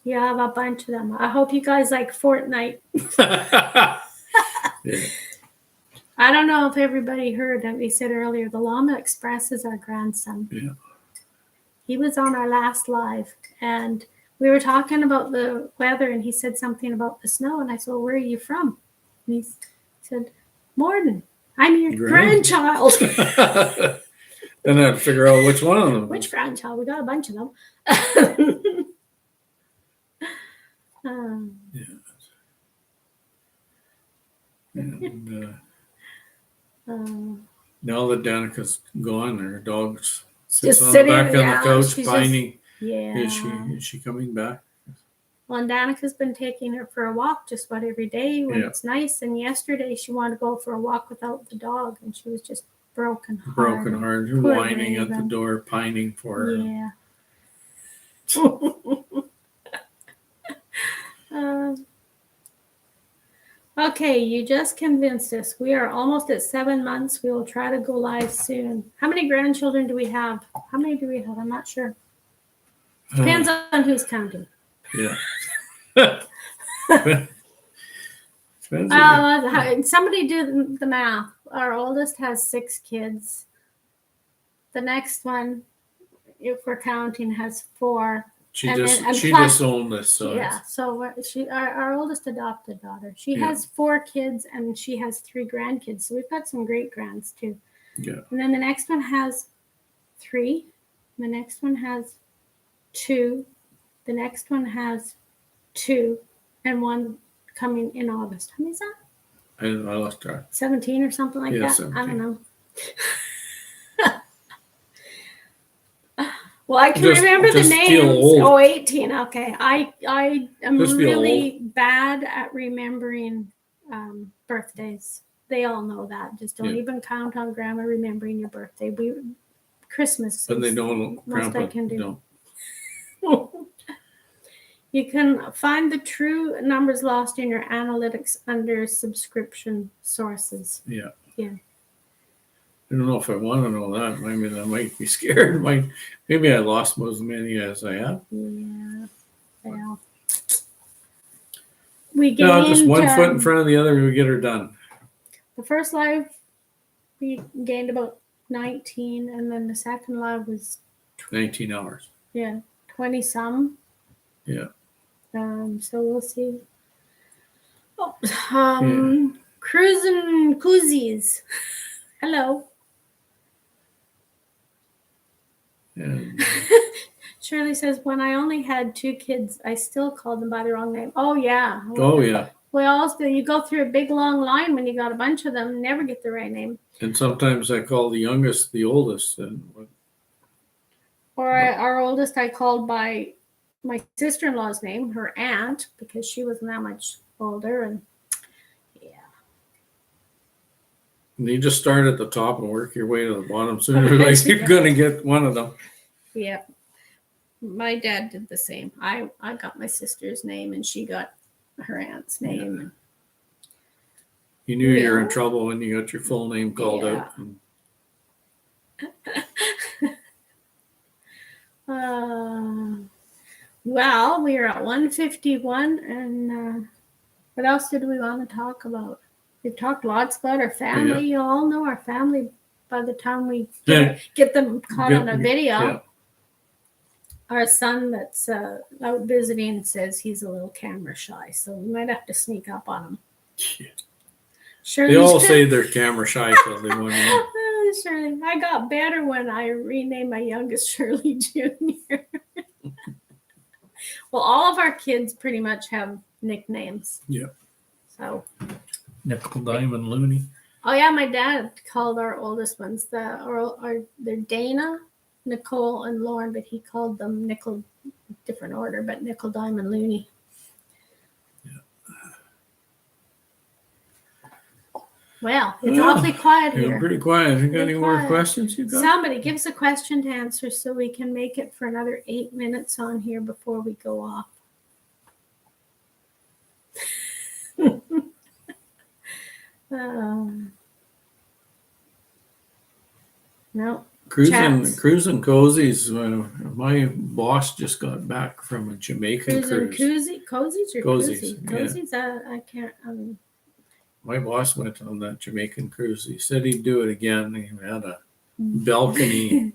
You have a bunch of them. I hope you guys like Fortnite. Yeah. I don't know if everybody heard that we said earlier, the Llama Express is our grandson. Yeah. He was on our last live, and we were talking about the weather, and he said something about the snow, and I said, well, where are you from? And he said, Morden, I'm your grandchild. Then I had to figure out which one of them. Which grandchild? We got a bunch of them. Yeah. And, now that Danica's gone, her dog's sits Just on the sitting- back on yeah, the couch she's pining. Yeah. Is she coming back? Well, and Danica's been taking her for a walk just about every day when Yeah. it's nice. And yesterday she wanted to go for a walk without the dog, and she was just broken hearted. Broken hearted, Poor whining at the Raven. door, pining for her. Yeah. Okay, you just convinced us. We are almost at 7 months. We will try to go live soon. How many grandchildren do we have? How many do we have? I'm not sure. Depends on who's counting. Yeah. Depends on Somebody do the math. Our oldest has 6 kids. The next one, if we're counting, has 4. she and just then- and she plus- disowned us. So Yeah, so our oldest adopted daughter. She has 4 kids and she has 3 grandkids. So we've got some great grands too. yeah. And then the next one has 3. The next one has 2. The next one has 2, and 1 coming in August. How many is that? I lost track. 17 or something like Yeah, that. 17. I don't know. Well, I can remember the just feel names. old. Oh, 18. Okay. I am Just feel really bad at remembering birthdays. They all know that. Just don't Yeah. even count on Grandma remembering your birthday. Christmas. But they is don't. most Grandpa I can do. don't. You can find the true numbers lost in your analytics under subscription sources. Yeah. Yeah. I don't know if I want to know that. Maybe I might be scared. Maybe I lost as many as I have. Yeah. Well, we gained No, just one foot in front of the other, we get her done. the first live. We gained about 19, and then the second live was 19 hours. 20 some. Yeah. So we'll see. Oh, Cruising koozies. Hello. And Shirley says, when I only had 2 kids, I still called them by the wrong name. Oh, yeah. oh yeah. We also, you go through a big long line when you got a bunch of them, never get the right name. And sometimes I call the youngest the oldest. And Or our oldest, I called by my sister-in-law's name, her aunt, because she wasn't that much older. And you just start at the top and work your way to the bottom. Sooner or later, you're going to get one of them. Yeah. My dad did the same. I got my sister's name and she got her aunt's name. You knew you were in trouble when you got your full name called out. Well, we are at 1:51, and what else did we want to talk about? We've talked lots about our family. You all know our family by the time we get them caught on a video. Yeah. Our son that's out visiting says he's a little camera shy, so we might have to sneak up on him. Yeah. Shirley's They all say they're camera shy, so they want to. Shirley, I got better when I renamed my youngest Shirley Jr. Well, all of our kids pretty much have nicknames. Yeah. So. Nickel, Diamond, Looney. Oh yeah, my dad called our oldest ones they're Dana, Nicole, and Lauren, but he called them Nickel, different order, but Nickel, Diamond, Looney. Well, it's awfully quiet You're here. pretty quiet. You got Pretty any more quiet. questions you got? Somebody give us a question to answer so we can make it for another 8 minutes on here before we go off. No. Cruising cozies. My boss just got back from a Jamaican cruise. Cozies or Cozies, koozie? Cozies, I can't. My boss went on that Jamaican cruise. He said he'd do it again. He had a balcony.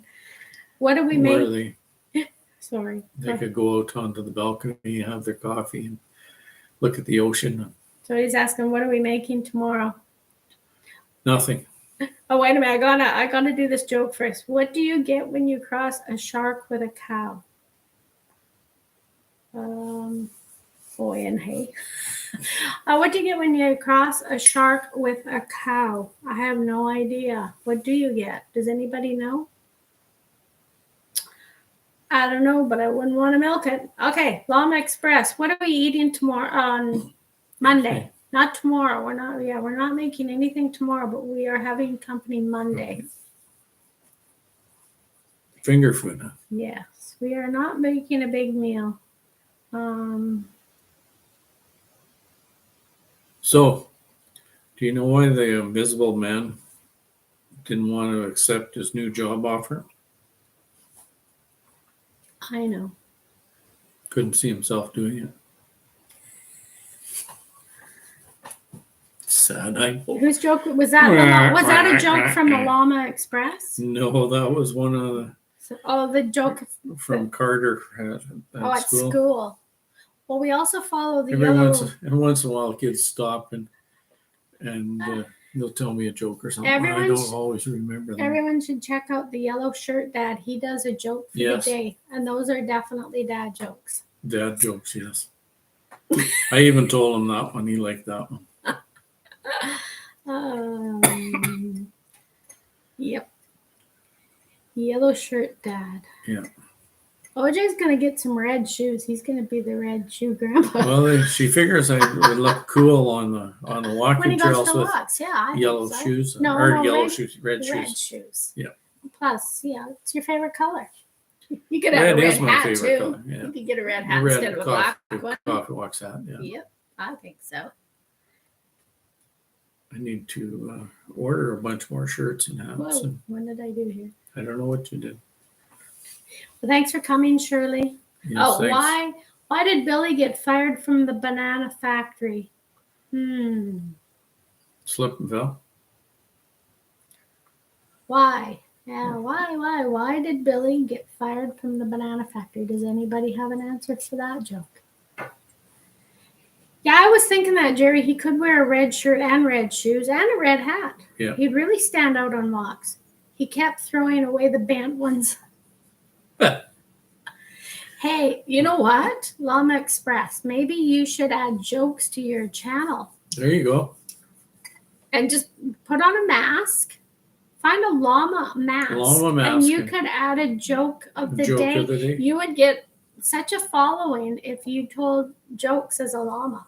What do we where make? Sorry. They could go out onto the balcony, have their coffee, and look at the ocean. So he's asking, what are we making tomorrow? Nothing. Oh, wait a minute. I gotta do this joke first. What do you get when you cross a shark with a cow? Boy and hay. What do you get when you cross a shark with a cow? I have no idea. What do you get? Does anybody know? I don't know, but I wouldn't want to milk it. Okay, Llama Express. What are we eating tomorrow on Monday? Okay. Not tomorrow. We're not making anything tomorrow, but we are having company Monday. Finger food. Huh? Yes, we are not making a big meal. So, do you know why the Invisible Man didn't want to accept his new job offer? I know. Couldn't see himself doing it. Sad. Whose joke was that? Was that a joke from the Llama Express? No, that was one of The joke from Carter at school. Well, we also follow the every yellow. once in a while, kids stop and they'll tell me a joke or something. I don't always remember them. Everyone should check out the Yellow Shirt Dad. He does a joke for the day, and those are definitely dad jokes. Dad jokes, yes. I even told him that one. He liked that one. Yep. Yellow Shirt Dad. Yeah. OJ's gonna get some red shoes. He's gonna be the red shoe grandpa. Well, she figures I would look cool on the walking when he goes trails to with walks, yeah. yellow shoes red shoes. Yeah. Plus, it's your favorite color. You could have Red a red is my hat favorite too. color. Yeah. You could get a red hat Red instead of a black one. Coffee walks hat. Yeah. Yep, I think so. I need to order a bunch more shirts and hats. Whoa, And when did I do here? I don't know what you did. Well, thanks for coming, Shirley. Yes, thanks. Why did Billy get fired from the banana factory? Slip and fell. Why? Yeah, why did Billy get fired from the banana factory? Does anybody have an answer for that joke? Yeah, I was thinking that, Jerry, he could wear a red shirt and red shoes and a red hat. Yeah. He'd really stand out on walks. He kept throwing away the bent ones. Hey, you know what? Llama Express, maybe you should add jokes to your channel. There you go. And just put on a mask. Find a llama mask. And you could add a joke of the day. You would get such a following if you told jokes as a llama.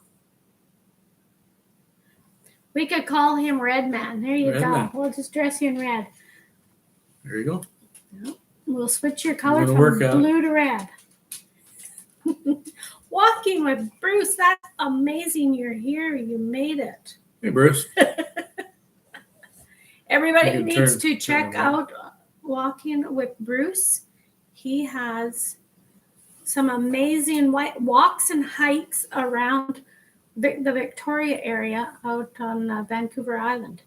We could call him Red Man. There you go. We'll just dress you in red. There you go. Yep. We'll switch your color from blue to red. Walking with Bruce. That's amazing. You're here. You made it. Hey, Bruce. Everybody needs to check out Walking with Bruce. He has some amazing walks and hikes around the Victoria area out on Vancouver Island.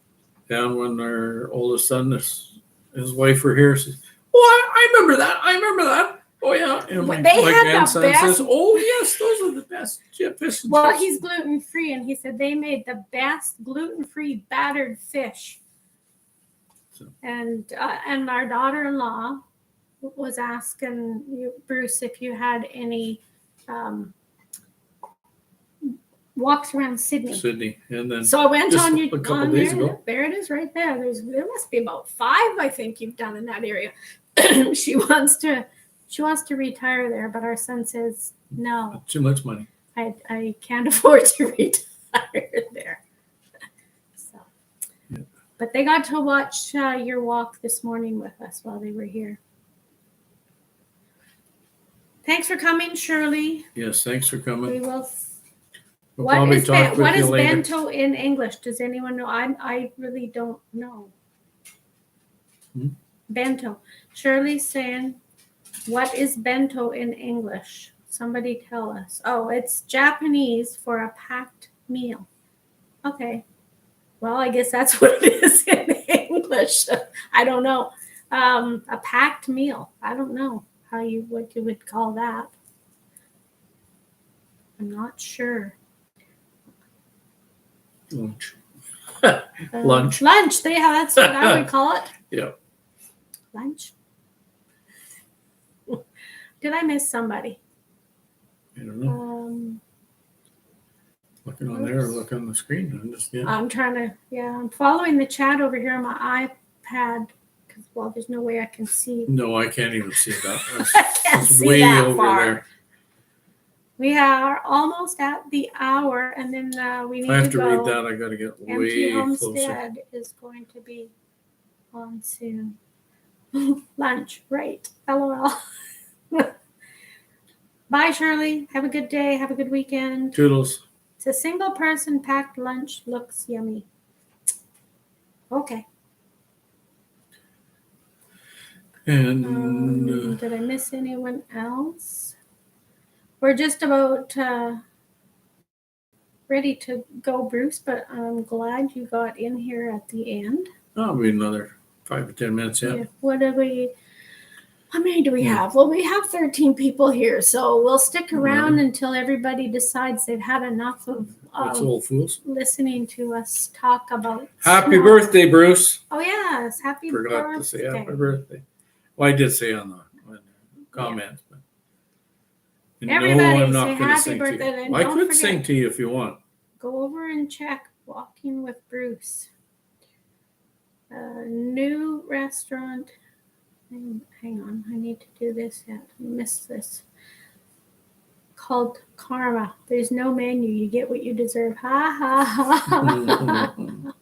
Down when our oldest son, his wife were here, says, "Oh, I remember that. Oh, yeah." And my grandson says, "Oh, yes, those are the best fish." Well, he's gluten-free, and he said they made the best gluten-free battered fish. And our daughter-in-law was asking you, Bruce, if you had any walks around Sydney. And then so I went on a couple days ago. There it is, right there. There must be about 5, I think, you've done in that area. She wants to retire there, but our son says no. Too much money. I can't afford to retire there. So, yeah. But they got to watch your walk this morning with us while they were here. Thanks for coming, Shirley. Yes, thanks for coming. We will. What is bento in English? Does anyone know? I really don't know. Bento. Shirley's saying, what is bento in English? Somebody tell us. Oh, it's Japanese for a packed meal. Okay. Well, I guess that's what it is in English. I don't know. A packed meal. I don't know what you would call that. I'm not sure. Lunch. Lunch. That's what I would call it. Yeah. Lunch. Did I miss somebody? I don't know. Looking on there, look on the screen. I'm trying to, I'm following the chat over here on my iPad because because, well, there's no way I can see. No, I can't even see that. I can't It's see way that over far. there. We are almost at the hour, and then we If need I have to go. read that, I got to get Empty way closer. Homestead is going to be on soon. Lunch, right? LOL. Bye, Shirley. Have a good day. Have a good weekend. Toodles. It's a single person packed lunch. Looks yummy. Okay. And Did I miss anyone else? We're just about ready to go, Bruce, but I'm glad you got in here at the end. I'll be another 5 or 10 minutes. Yeah. What do we? How many do we have? Well, we have 13 people here, so we'll stick around Really? Until everybody decides they've had enough of What's old fools? listening to us talk about. Happy snow. birthday, Bruce. Oh yes, happy Forgot birthday. to say happy birthday. Well, I did say on the comments, but Everybody I'm not say going to happy sing birthday, to you. then I don't could forget. sing to you if you want. Go over and check Walking with Bruce. New restaurant. Hang on, I need to do this yet. I missed this. Called Karma. There's no menu. You get what you deserve. Ha ha ha.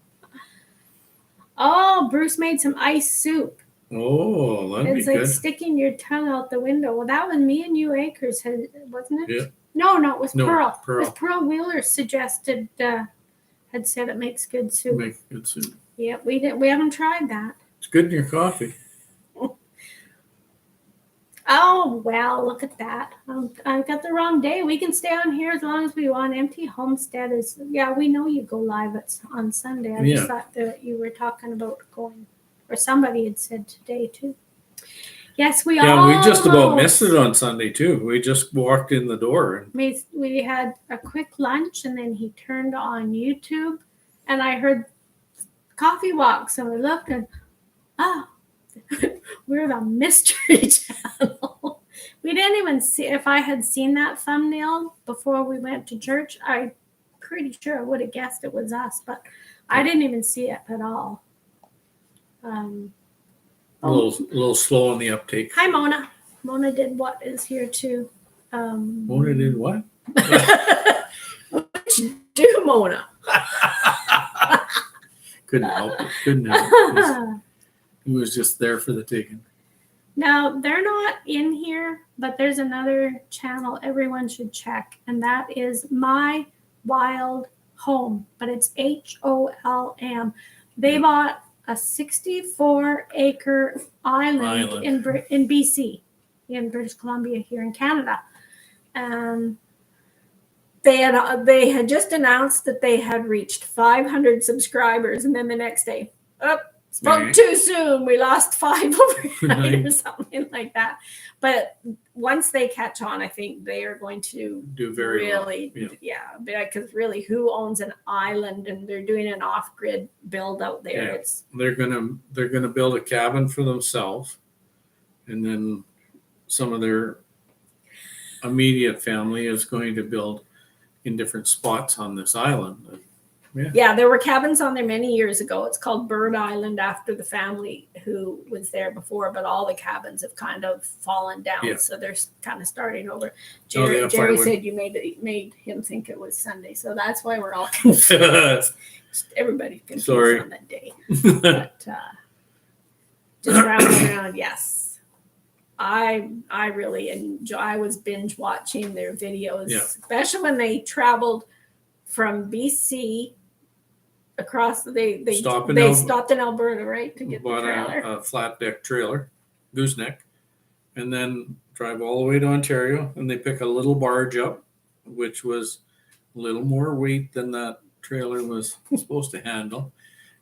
Oh, Bruce made some ice soup. Oh, that'd It's be like good. sticking your tongue out the window. Well, that was me and you, Akers, wasn't it? Yeah. No, it was No, Pearl. Pearl. It was Pearl Wheeler suggested, had said it makes good soup. Make good soup. Yeah, we haven't tried that. It's good in your coffee. Oh, well, look at that. I got the wrong day. We can stay on here as long as we want. Empty Homestead is, yeah, we know you go live on Sunday. I just thought that you were talking about going, or somebody had said today too. Yes, we just about missed it on Sunday too. We just walked in the door. And we had a quick lunch, and then he turned on YouTube, and I heard Coffee Walk. So I looked and, we're the Mystery Channel. We didn't even see, if I had seen that thumbnail before we went to church, I'm pretty sure I would have guessed it was us, but I didn't even see it at all. a little slow on the uptake. Hi, Mona. Mona did what is here too. Mona did what? Do Mona. Couldn't help it. Couldn't help it. He was just there for the taking. Now, they're not in here, but there's another channel everyone should check, and that is My Wild Home, but it's HOLM. They bought a 64-acre island. In BC, in British Columbia, here in Canada. They had just announced that they had reached 500 subscribers, and then the next day, spoke too soon. We lost 5 overnight or something like that. But once they catch on, I think they are going to do very really, well. because really, who owns an island and they're doing an off-grid build out there? Yeah. It's They're gonna build a cabin for themselves, and then some of their immediate family is going to build in different spots on this island. Yeah, there were cabins on there many years ago. It's called Bird Island after the family who was there before, but all the cabins have kind of fallen down. Yeah. So they're kind of starting over. Oh, they have Jerry firewood. said you made him think it was Sunday. So that's why we're all confused. Everybody's confused Sorry. on that day. But just around, yes. I really enjoy. I was binge watching their videos, especially when they traveled from BC across. They stopped in Alberta, right, to get the trailer. A flat deck trailer, gooseneck, and then drive all the way to Ontario. And they pick a little barge up, which was a little more weight than that trailer was supposed to handle.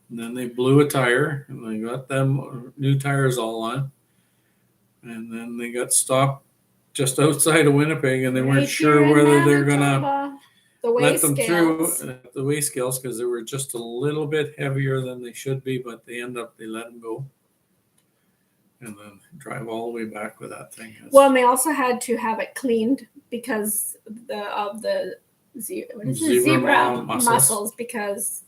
And then they blew a tire, and they got them new tires all on. And then they got stopped just outside of Winnipeg, and they weren't sure whether they're gonna let them through the weigh scales because they were just a little bit heavier than they should be, but they let them go, and then drive all the way back with that thing. Well, and they also had to have it cleaned because of the zebra muscles, because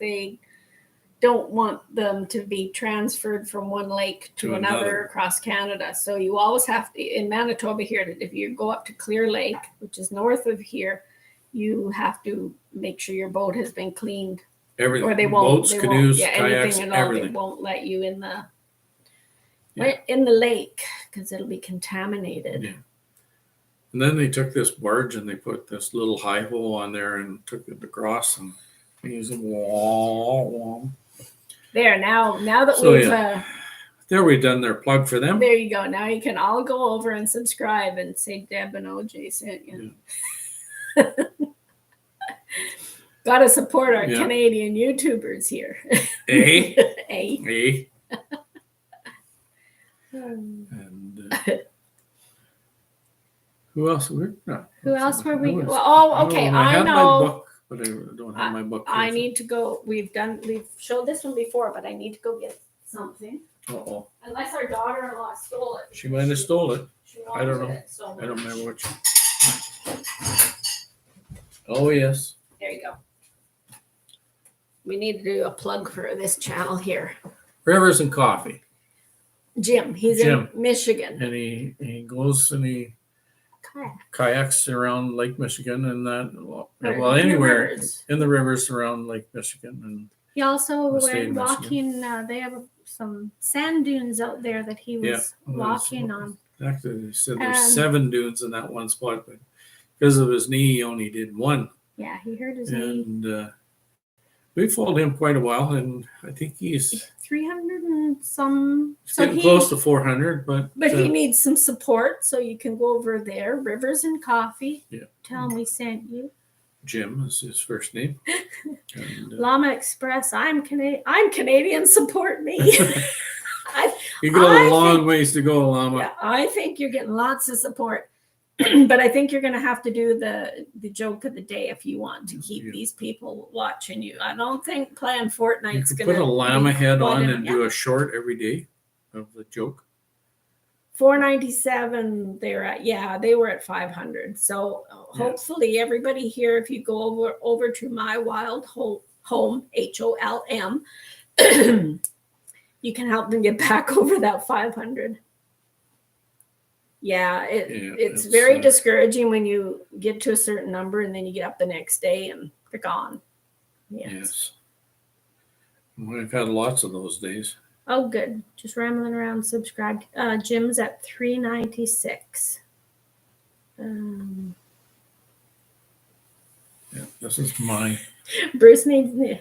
don't want them to be transferred from one lake to another across Canada. So you always have to, in Manitoba here, if you go up to Clear Lake, which is north of here, you have to make sure your boat has been cleaned. Everything. Or they won't. Boats, canoes, yeah, kayaks, anything at all. everything. They won't let you in the Yeah. lake because it'll be contaminated. Yeah. And then they took this barge and they put this little high hole on there and took it across and used it. There now that So, we've there we've done their plug for them. there you go. Now you can all go over and subscribe and say Deb and OJ sent you. Yeah. Got to support our Yeah. Canadian YouTubers here. Eh? Eh? Eh? And who else? Who else were we? Okay. I had know. my book, but I don't have my book. I need to go. We've showed this one before, but I need to go get something. Uh-oh. Unless our daughter-in-law stole it. She might have stole it. She I don't wanted know. it so I don't much. remember which. Oh, yes. There you go. We need to do a plug for this channel here. Rivers and Coffee. Jim, he's Jim. in Michigan. And he goes and he kayaks around Lake Michigan and that, well, anywhere Rivers. in the rivers around Lake Michigan. And He also The state went of walking. They have some sand dunes out there that he was Yeah, walking on. actually, they said there's And- 7 dunes in that one spot, but because of his knee, he only did 1. Yeah, he hurt his knee. And we followed him quite a while, and I think he's 300 and some. getting close to 400. But He needs some support, so you can go over there. Rivers and Coffee. Yeah. Tell him we sent you. Jim is his first name. And, Llama Express. I'm Canadian. Support me. you got I a long think- ways to go, Llama. Yeah, I think you're getting lots of support. But I think you're going to have to do the joke of the day if you want to keep Yeah. these people watching you. I don't think playing Fortnite's You going could to put a llama head on and yeah. do a short every day of the joke. 497 they were at 500. So hopefully everybody here, if you go over to My Wild Home HOLM, you can help them get back over that 500. Yeah, it's very discouraging when you get to a certain number and then you get up the next day and they're gone. Yes. We've had lots of those days. Oh, good. Just rambling around. Subscribe. Jim's at 396. Yeah, this is mine. Bruce needs.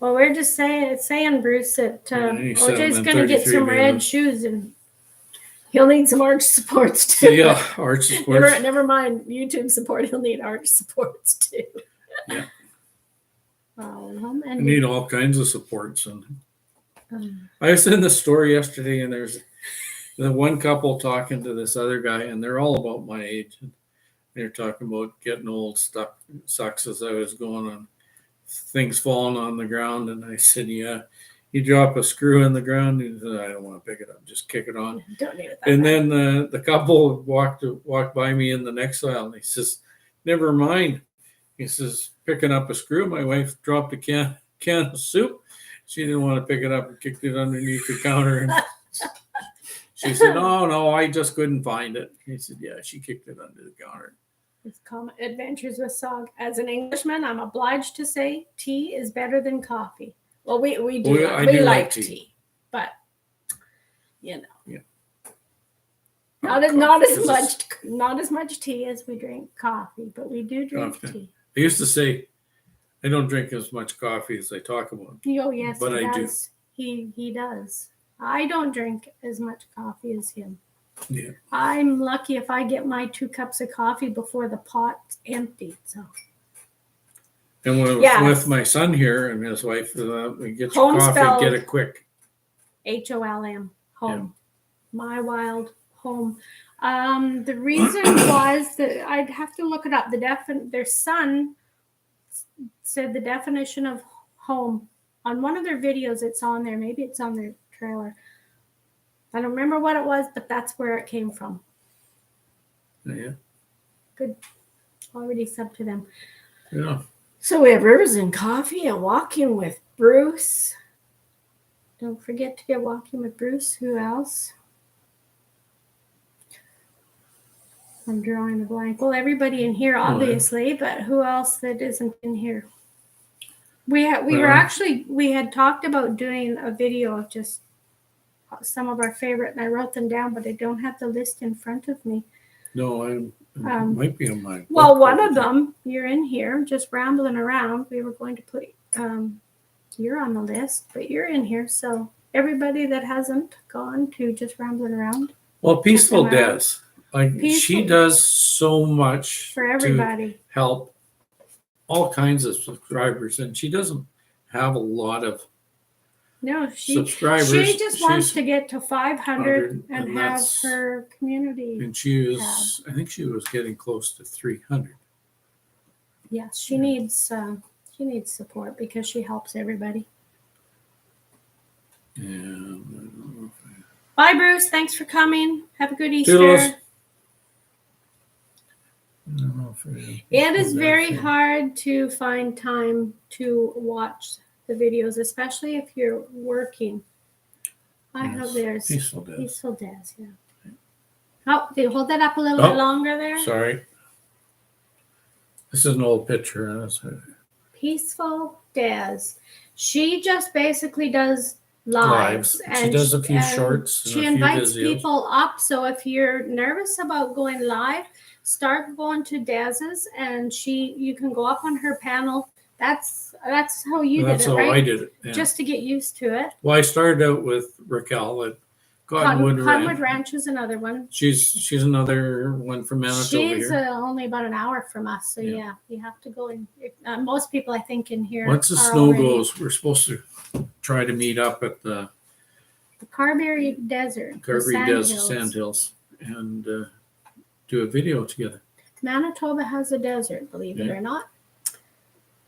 Well, we're just saying, Bruce, that OJ's going to get some red shoes and he'll need some arch supports too. Yeah, arch supports. Never mind YouTube support. He'll need arch supports too. Yeah. And I need all kinds of supports. And I was in the store yesterday, and there's the one couple talking to this other guy, and they're all about my age. And they're talking about getting old stuff sucks as I was going on. Things falling on the ground, and I said, "Yeah, you drop a screw in the ground." He said, "I don't want to pick it up; just kick it on." Don't need it. And then the couple walked by me in the next aisle, and he says, "Never mind." He says, "Picking up a screw. My wife dropped a can of soup. She didn't want to pick it up and kicked it underneath the counter." And she said, "Oh no, I just couldn't find it." He said, "Yeah, she kicked it under the counter." It's called Adventures with Sog. As an Englishman, I'm obliged to say tea is better than coffee. Well, we do. I We do like like tea, but you know, Yeah. not as much tea as we drink coffee, but we do drink Coffee. tea. I used to say, I don't drink as much coffee as I talk about. Oh yes, But he I do. does. He does. I don't drink as much coffee as him. Yeah. I'm lucky if I get my 2 cups of coffee before the pot's emptied. So And with my son here and his wife, we get your Home coffee, spelled- get it quick. HOLM, home, My Wild Home. The reason was that I'd have to look it up. Their son said the definition of home on one of their videos. It's on there. Maybe it's on their trailer. I don't remember what it was, but that's where it came from. Yeah. Good. Already sub to them. Yeah. So we have Rivers and Coffee and Walking with Bruce. Don't forget to get Walking with Bruce. Who else? I'm drawing a blank. Well, everybody in here, obviously, but who else that isn't in here? We had talked about doing a video of just some of our favorite, and I wrote them down, but I don't have the list in front of me. No, I might be on my. Well, one of them, you're in here, just rambling around. We were going to put, you're on the list, but you're in here. So everybody that hasn't gone to just rambling around. Well, Peaceful Des, she Peaceful. does so much For everybody. to help all kinds of subscribers, and she doesn't have a lot of subscribers. She just wants to get to 500 and have her community. And she was, I think she was getting close to 300. Yes, she needs support because she helps everybody. And bye, Bruce. Thanks for coming. Have a good Easter. Toodles. It is very hard to find time to watch the videos, especially if you're working. I hope there's Peaceful Des. Peaceful Des, yeah. Oh, do you hold that up a little bit longer there? Sorry. This is an old picture. Peaceful Des. She just basically does lives. And she does a few shorts. She invites people up. So if you're nervous about going live, start going to Dez's, and you can go up on her panel. That's how you did it, right? That's how I did it. Yeah. Just to get used to it. Well, I started out with Raquel at Cottonwood Ranch is another one. She's another one from Manitoba. She's only about an hour from us, so yeah you have to go in. Most people, I think, in here. Once the snow goes, we're supposed to try to meet up at the Carberry Desert, Sandhills, and do a video together. Manitoba has a desert, believe it or not.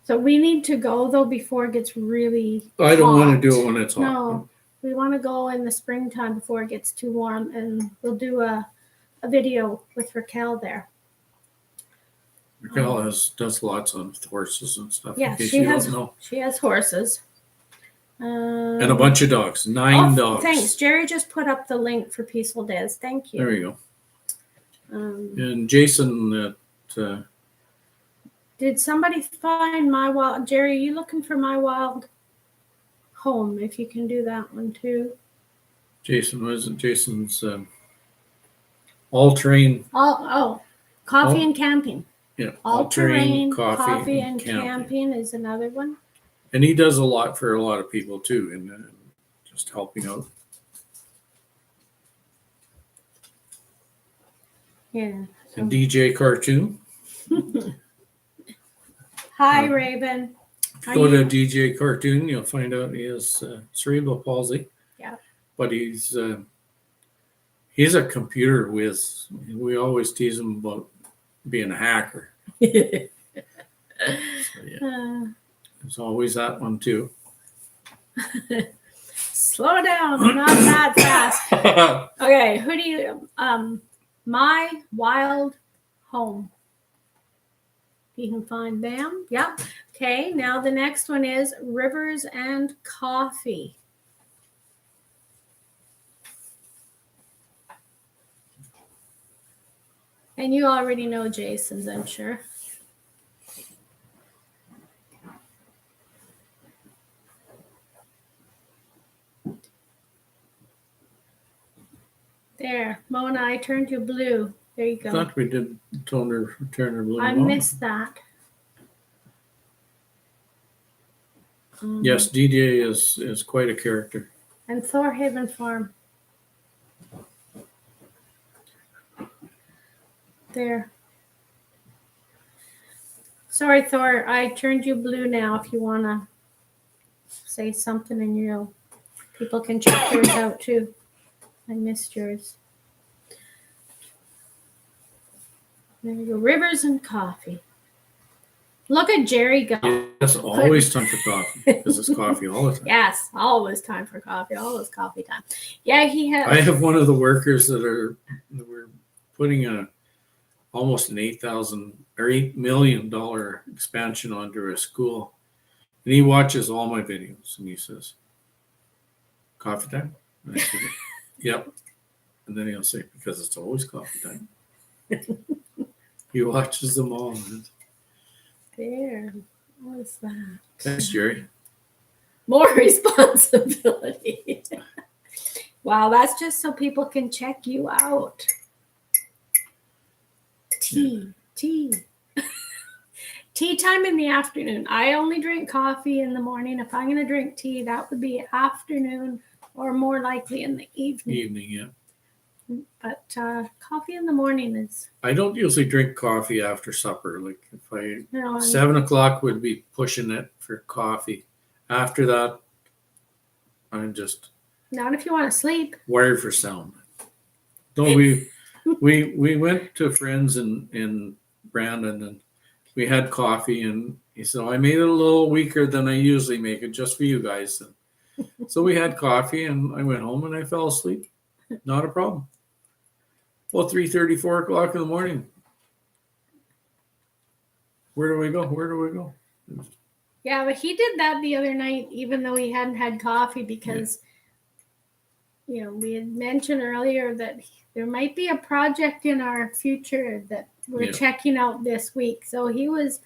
So we need to go though before it gets really I don't want to do it when it's hot. No, we want to go in the springtime before it gets too warm, and we'll do a video with Raquel there. Raquel does lots on horses and stuff. Yeah, she has horses. And a bunch of dogs. 9 dogs. Thanks. Jerry just put up the link for Peaceful Des. Thank you. There you go. And Jason did somebody find My Wild? Jerry, are you looking for My Wild Home? If you can do that one too. Jason's all-terrain. Coffee and camping. Yeah, all-terrain coffee and camping is another one. And he does a lot for a lot of people too, and just helping out. Yeah. And DJ Cartoon. Hi, Raven. Go to DJ Cartoon, you'll find out he has cerebral palsy. Yeah. But he's a computer whiz. We always tease him about being a hacker. So, yeah. There's always that one too. Slow down, not that fast. Okay, who do you My Wild Home. You can find them. Yeah. Okay, now the next one is Rivers and Coffee. And you already know Jason's, I'm sure. There, Mona, I turned you blue. There you go. I thought we did turn her blue. I missed that. Yes, DJ is quite a character. And Thorhaven Farm. There. Sorry, Thor. I turned you blue now. If you want to say something, and people can check yours out too. I missed yours. There you go. Rivers and Coffee. Look at Jerry go. Yes, always time for coffee because it's coffee all the time. Yes, always time for coffee. Always coffee time. Yeah, he has. I have one of the workers that we're putting almost an 8,000 or $8 million expansion onto a school. And he watches all my videos and he says, coffee time? And I said, yep. And then he'll say, because it's always coffee time. He watches them all. There. What was that? Thanks, Jerry. More responsibility. Wow, that's just so people can check you out. Tea. Tea time in the afternoon. I only drink coffee in the morning. If I'm going to drink tea, that would be afternoon or more likely in the evening. Evening, yeah. But coffee in the morning is. I don't usually drink coffee after supper. Like if I No, 7 o'clock would be pushing it for coffee. After that, I'm just not if you want to sleep. wired for sound. No, we went to friends in Brandon and we had coffee and he said, I made it a little weaker than I usually make it just for you guys. And so we had coffee and I went home and I fell asleep. Not a problem. Well, 3:30, 4 o'clock in the morning. Where do we go? Yeah, but he did that the other night, even though he hadn't had coffee, because, you know, we had mentioned earlier that there might be a project in our future that we're checking out this week. So he was.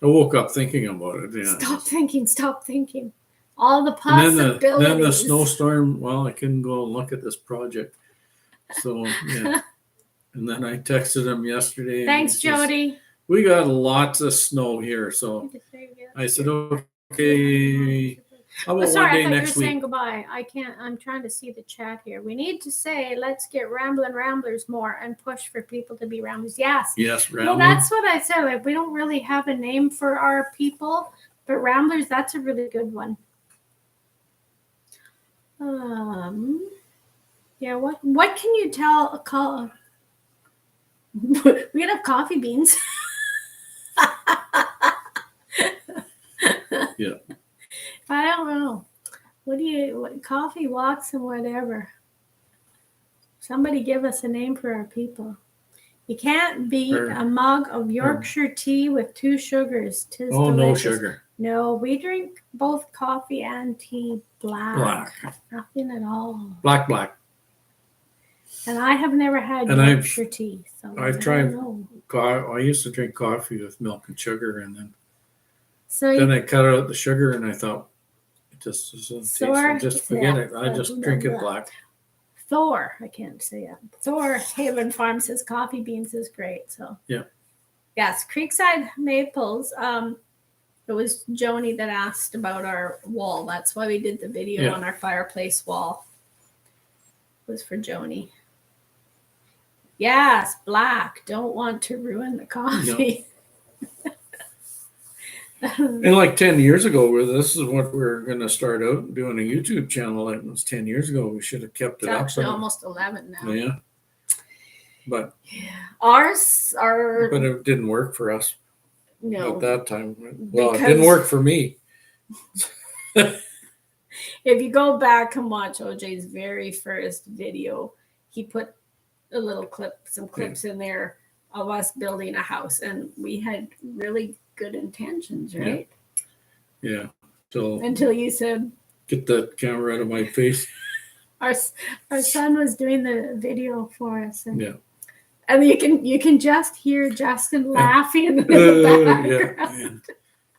I woke up thinking about it. Yeah. Stop thinking. All the possibilities. And then the snowstorm. Well, I couldn't go and look at this project. So yeah. And then I texted him yesterday. Thanks, Jody. We got lots of snow here, so I said, okay. How about sorry, one day I thought next you were saying week? goodbye. I can't. I'm trying to see the chat here. We need to say, let's get Ramblin' Ramblers more and push for people to be Ramblers. Yes. Yes, Well, Ramblin'. that's what I said. Like, we don't really have a name for our people, but Ramblers, that's a really good one. Yeah. What can you call? We could have coffee beans. Yeah. I don't know. What coffee walks and whatever. Somebody give us a name for our people. You can't beat a mug of Yorkshire tea with 2 sugars. 'Tis delicious. No sugar. No, we drink both coffee and tea black. Nothing at all. Black. And I have never had And Yorkshire tea. So I've tried. I used to drink coffee with milk and sugar, and then I cut out the sugar, and I thought it just doesn't taste. Just forget it. I just drink it black. Thor, I can't say it. Thor Haven Farm says coffee beans is great. So yeah. Yes, Creekside Maples. It was Joni that asked about our wall. That's why we did the video on our fireplace wall. It was for Joni. Yes, black. Don't want to ruin the coffee. No. And like 10 years ago, this is what we're going to start out doing a YouTube channel. It was 10 years ago. We should have kept it up. It's actually almost 11 now. Yeah. But Ours are. But it didn't work for us No. at that time. Well, it didn't work for me. If you go back and watch OJ's very first video, he put a little some clips in there of us building a house, and we had really good intentions, right? Yeah. So until you said, "Get that camera out of my face." Our son was doing the video for us, and and you can just hear Justin laughing in the background. Yeah.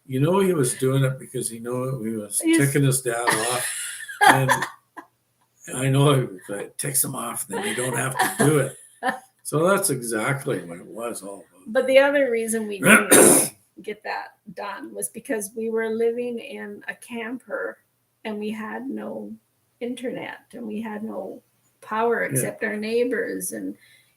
You know he was doing it because he knew he was ticking his dad off. And I know if I tick him off, then you don't have to do it. So that's exactly what it was all about. But the other reason we didn't get that done was because we were living in a camper and we had no internet and we had no power except our neighbors, and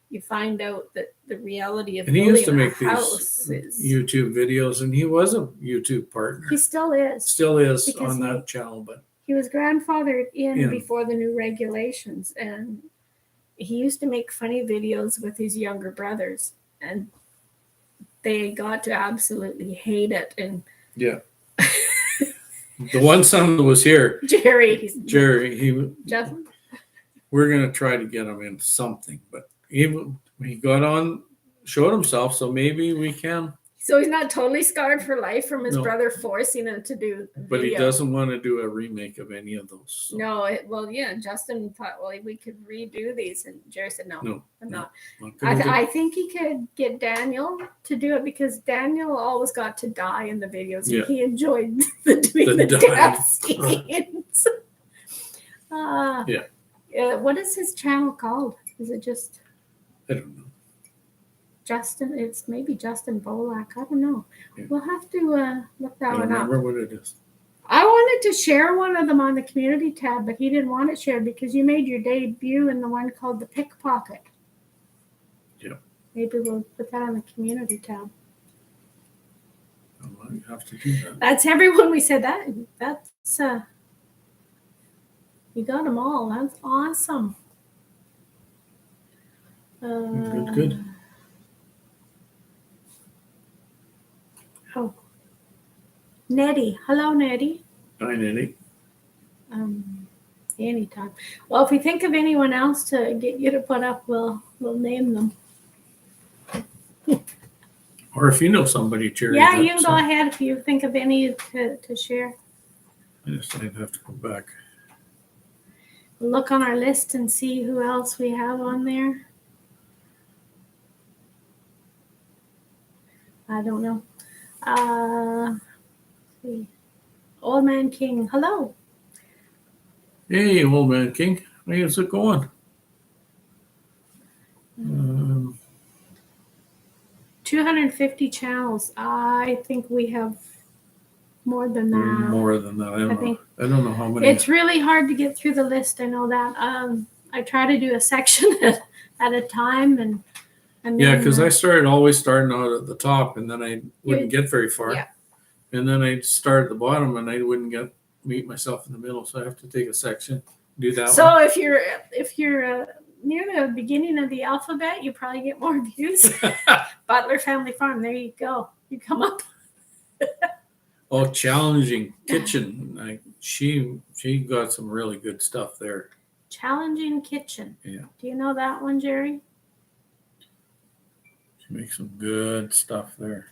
you find out that the reality of and he building used to make a house is YouTube videos, and he was a YouTube partner. He still is. Still is on that channel, but he was grandfathered in before the new regulations, and he used to make funny videos with his younger brothers, and they got to absolutely hate it. And the one son that was here, Jerry, we're gonna try to get him in something, but when he got on showed himself, so maybe we can. So he's not totally scarred for life from his No. brother forcing him to do But he video. doesn't want to do a remake of any of those. So. No, well, yeah. Justin thought, well, we could redo these, and Jerry said, no, No, I'm no. not. Not gonna do- I think he could get Daniel to do it because Daniel always got to die in the videos. Yeah. He enjoyed doing the dying. death scenes. What is his channel called? Is it just I don't know. Justin? It's maybe Justin Bolak. I don't know. Yeah. We'll have to look that I don't one up. remember what it is. I wanted to share one of them on the community tab, but he didn't want it shared because you made your debut in the one called the Pickpocket. Yeah. Maybe we'll put that on the community tab. I might have to do that. That's everyone we said that. That's you got them all. That's awesome. Good. Oh, Nettie. Hello, Nettie. Hi, Nettie. Anytime. Well, if we think of anyone else to get you to put up, we'll name them. Or if you know somebody, Jerry. Yeah, you go ahead if you think of any to share. I'd have to go back. Look on our list and see who else we have on there. I don't know. Let's see. Old Man King. Hello. Hey, Old Man King. How's it going? 250 channels. I think we have more than that. More than that. I don't know how many. It's really hard to get through the list. I know that. I try to do a section at a time, and yeah, then, because I always starting out at the top, and then I wouldn't get very far. Yeah. And then I'd start at the bottom, and I wouldn't meet myself in the middle. So I have to take a section, do that. So one. if you're near the beginning of the alphabet, you probably get more views. Butler Family Farm. There you go. You come up. Oh, challenging kitchen. She got some really good stuff there. Challenging Kitchen. Yeah. Do you know that one, Jerry? She makes some good stuff there.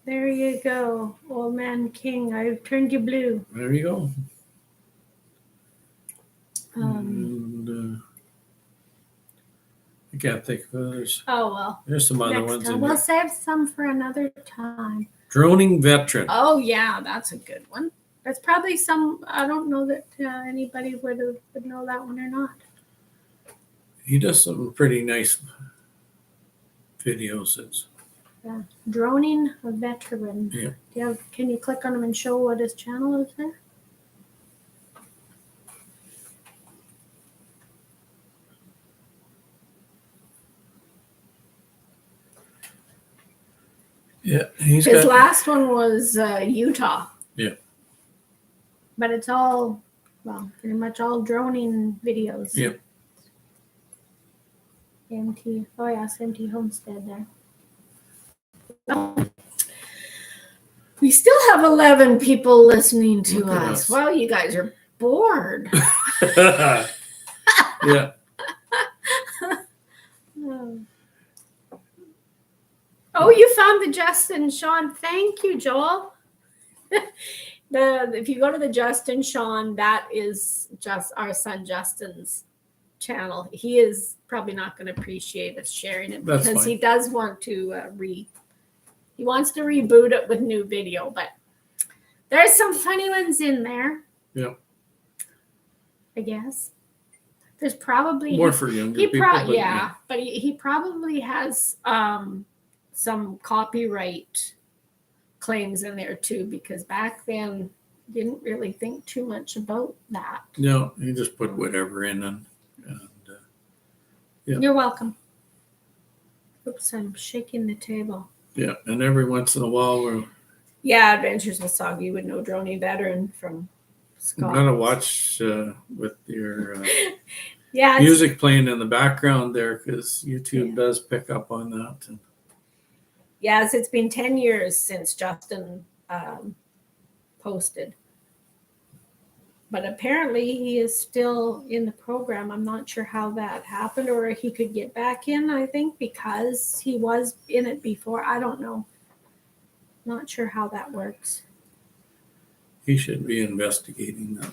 There you go, Old Man King. I've turned you blue. There you go. Um, And I can't think of others. Oh well. There's some other Next ones time. in We'll there. save some for another time. Droning Veteran. Oh yeah, that's a good one. That's probably I don't know that anybody would know that one or not. He does some pretty nice videos. Yeah. Droning Veteran. Yeah. Can you click on him and show what his channel is there? Yeah, His last one was Utah. Yeah. But it's all, pretty much all droning videos. Yeah. MT Homestead there. We still have 11 people listening to Look at us. us. Wow, you guys are bored. Yeah. Oh, you found the Justin Sean. Thank you, Joel. If you go to the Justin Sean, that is just our son Justin's channel. He is probably not going to appreciate us sharing it That's because fine. he does want to he wants to reboot it with new video, but there's some funny ones in there. Yeah. I guess there's probably More for younger he people. probably but but he probably has some copyright claims in there too, because back then didn't really think too much about that. No, you just put whatever in and yeah. You're welcome. Oops, I'm shaking the table. yeah, and every once in a while we're Adventures with Soggy would know Droney Veteran from Scott. gonna watch with your Yeah, music playing in the background there because YouTube does pick up on that. And yes, it's been 10 years since Justin posted. But apparently he is still in the program. I'm not sure how that happened, or he could get back in, I think, because he was in it before. I don't know. Not sure how that works. He should be investigating that.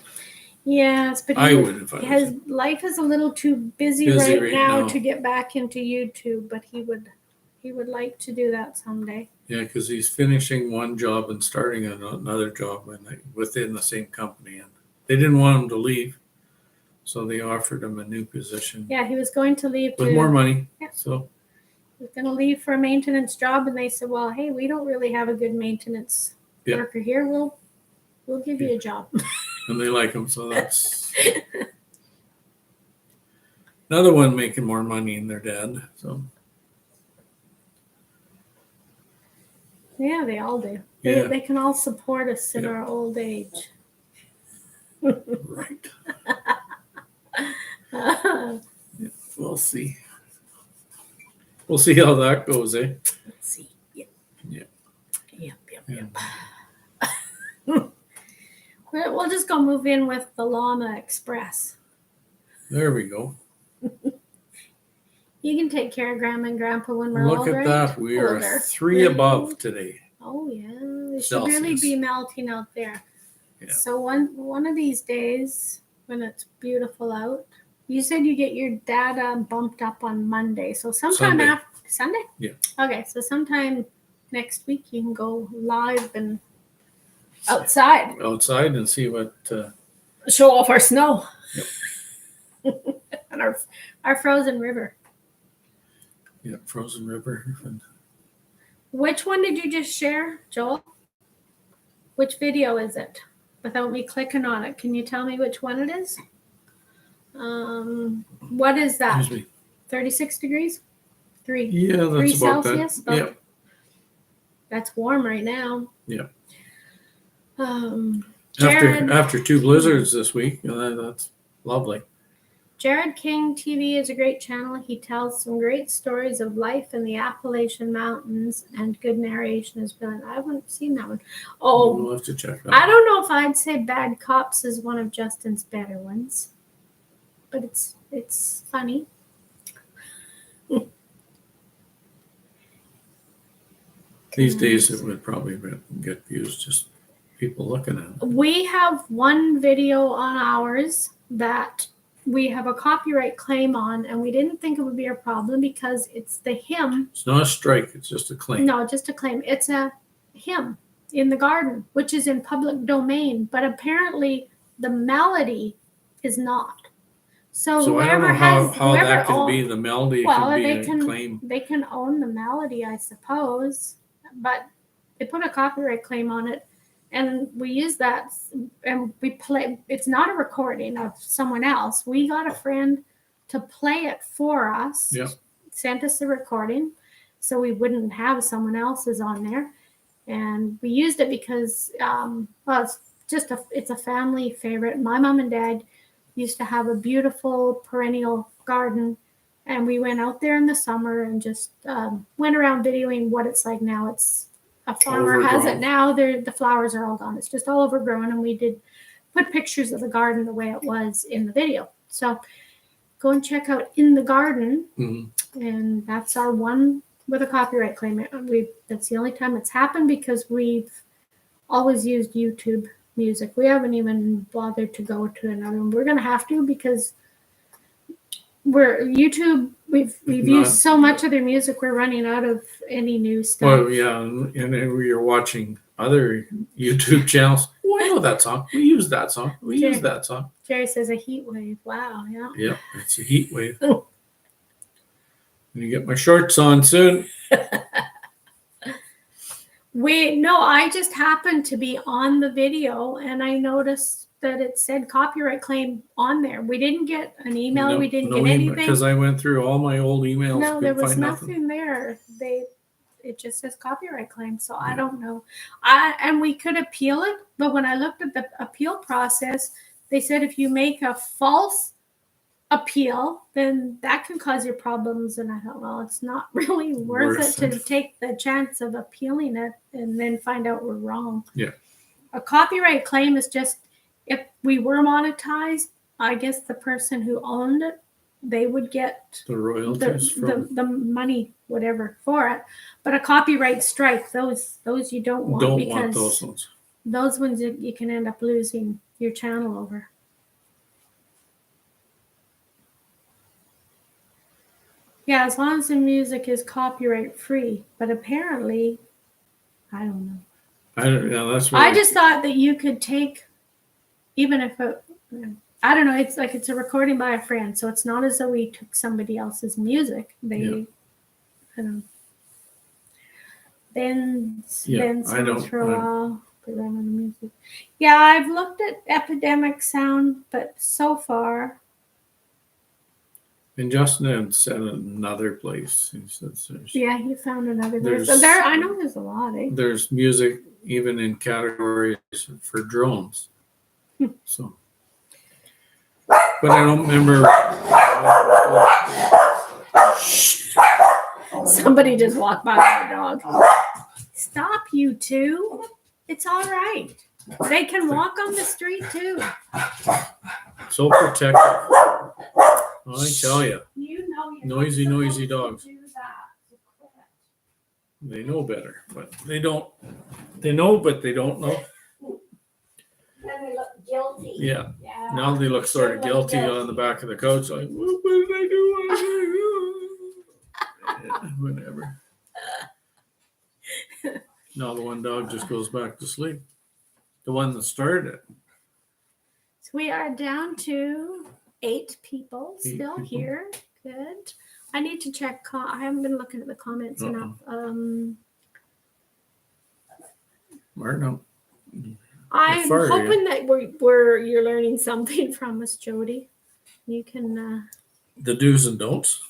Yes, but I would if I was his him. life is a little too busy right now to get back into YouTube, but he would like to do that someday. Yeah, because he's finishing one job and starting another job within the same company, and they didn't want him to leave, so they offered him a new position Yeah, he was going to leave with more money. Yeah. So he was going to leave for a maintenance job, and they said, "Well, hey, we don't really have a good maintenance worker here. We'll give you a job." And they like him, so that's another one making more money than their dad. So yeah, they all do. Yeah. They can all support us in our old age. right. We'll see. We'll see how that goes, eh? Let's see. Yep. Yeah. We'll just go move in with the Llama Express. There we go. You can take care of Grandma and Grandpa when we're Look older. at that. We are Older. 3 above today. Oh yeah, it should really Celsius. be melting out there. Yeah. So one of these days when it's beautiful out, you said you get your data bumped up on Monday. So sometime Sunday. after Sunday? Yeah. Okay, so sometime next week you can go live and outside. Outside and see what. Show off our snow. And our frozen river. Yeah, frozen river. Which one did you just share, Joel? Which video is it? Without me clicking on it, can you tell me which one it is? What is that? Excuse me. 36 degrees? Yeah, that's 3 about Celsius? that. Yeah. That's warm right now. Yeah. Jared, After 2 blizzards this week, that's lovely. Jared King TV is a great channel. He tells some great stories of life in the Appalachian Mountains, and good narration is brilliant. I haven't seen that one. Oh, We'll have to check that. I don't know if I'd say Bad Cops is one of Justin's better ones, but it's funny. These days it would probably get views, just people looking at it. We have one video on ours that we have a copyright claim on, and we didn't think it would be a problem because it's the hymn. It's not a strike, it's just a claim. No, just a claim. It's a hymn in the garden, which is in public domain, but apparently the melody is not. So I don't whoever know has how whoever that could own- be the melody. well, Could be they a can claim. they can own the melody, I suppose, but they put a copyright claim on it, and we use that, and we play. It's not a recording of someone else. We got a friend to play it for us. Yeah. Sent us a recording, so we wouldn't have someone else's on there, and we used it because it's a family favorite. My mom and dad used to have a beautiful perennial garden, and we went out there in the summer and just went around videoing what it's like now. It's a farmer has it Overgrown. now. The flowers are all gone. It's just all overgrown, and we did put pictures of the garden the way it was in the video. So go and check out In the Garden, and that's our one with a copyright claim. That's the only time it's happened because we've always used YouTube music. We haven't even bothered to go to another one. We're gonna have to because we've used so much of their music, we're running out of any new stuff. Well, yeah, and then we are watching other YouTube channels. Oh, I know that song. We use that song. We use that song. Jerry says a heat wave. Wow, yeah. Yeah, it's a heat wave. I'm gonna get my shorts on soon. I just happened to be on the video and I noticed that it said copyright claim on there. We didn't get an email. We didn't get anything. Because I went through all my old emails. No, there was find nothing there. It just says copyright claim. So I don't know. And we could appeal it, but when I looked at the appeal process, they said if you make a false appeal, then that can cause you problems. And I thought, well, it's not really worth it to take the chance of appealing it and then find out we're wrong. Yeah. A copyright claim is just if we were monetized, I guess the person who owned it, they would get The royalties from. the money, whatever, for it. But a copyright strike, those you don't want, Don't because want those ones. those ones you can end up losing your channel over. Yeah, as long as the music is copyright free. But apparently, I don't know. That's what I just thought that you could take, even if I don't know, it's like it's a recording by a friend, so it's not as though we took somebody else's music. I don't know. Then for a while, put that on the music. Yeah, I've looked at Epidemic Sound, but so far. And Justin had said another place. He said He found another place. So there, I know there's a lot. There's music even in categories for drones. So, but I don't remember. Somebody just walked by my dog. Stop, you two. It's all right. They can walk on the street too. So protective. I tell you. You know, Noisy dogs. They know better, but they don't. They know, but they don't know. And they look guilty. Yeah. Now they look sort of guilty on the back of the couch, like, what did I do? Yeah, whatever. Now the one dog just goes back to sleep. The one that started it. So we are down to 8 people still here. Good. I need to check. I haven't been looking at the comments enough. Martin, I'm hoping that you're learning something from us, Jody. You can. The do's and don'ts.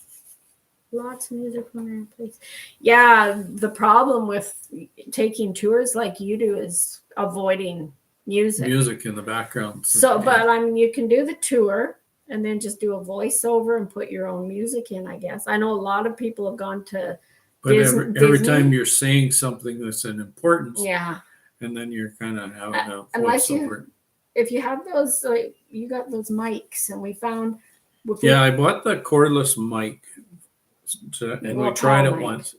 Lots of music from our place. Yeah, the problem with taking tours like you do is avoiding music. Music in the background. So, but I mean, you can do the tour and then just do a voiceover and put your own music in, I guess. I know a lot of people have gone to But every Disney. time you're saying something that's an importance, Yeah. and then you're kind of having a Unless voiceover. If you have those, like, you got those mics, and we found. Yeah, I bought the cordless mic, and we tried it once,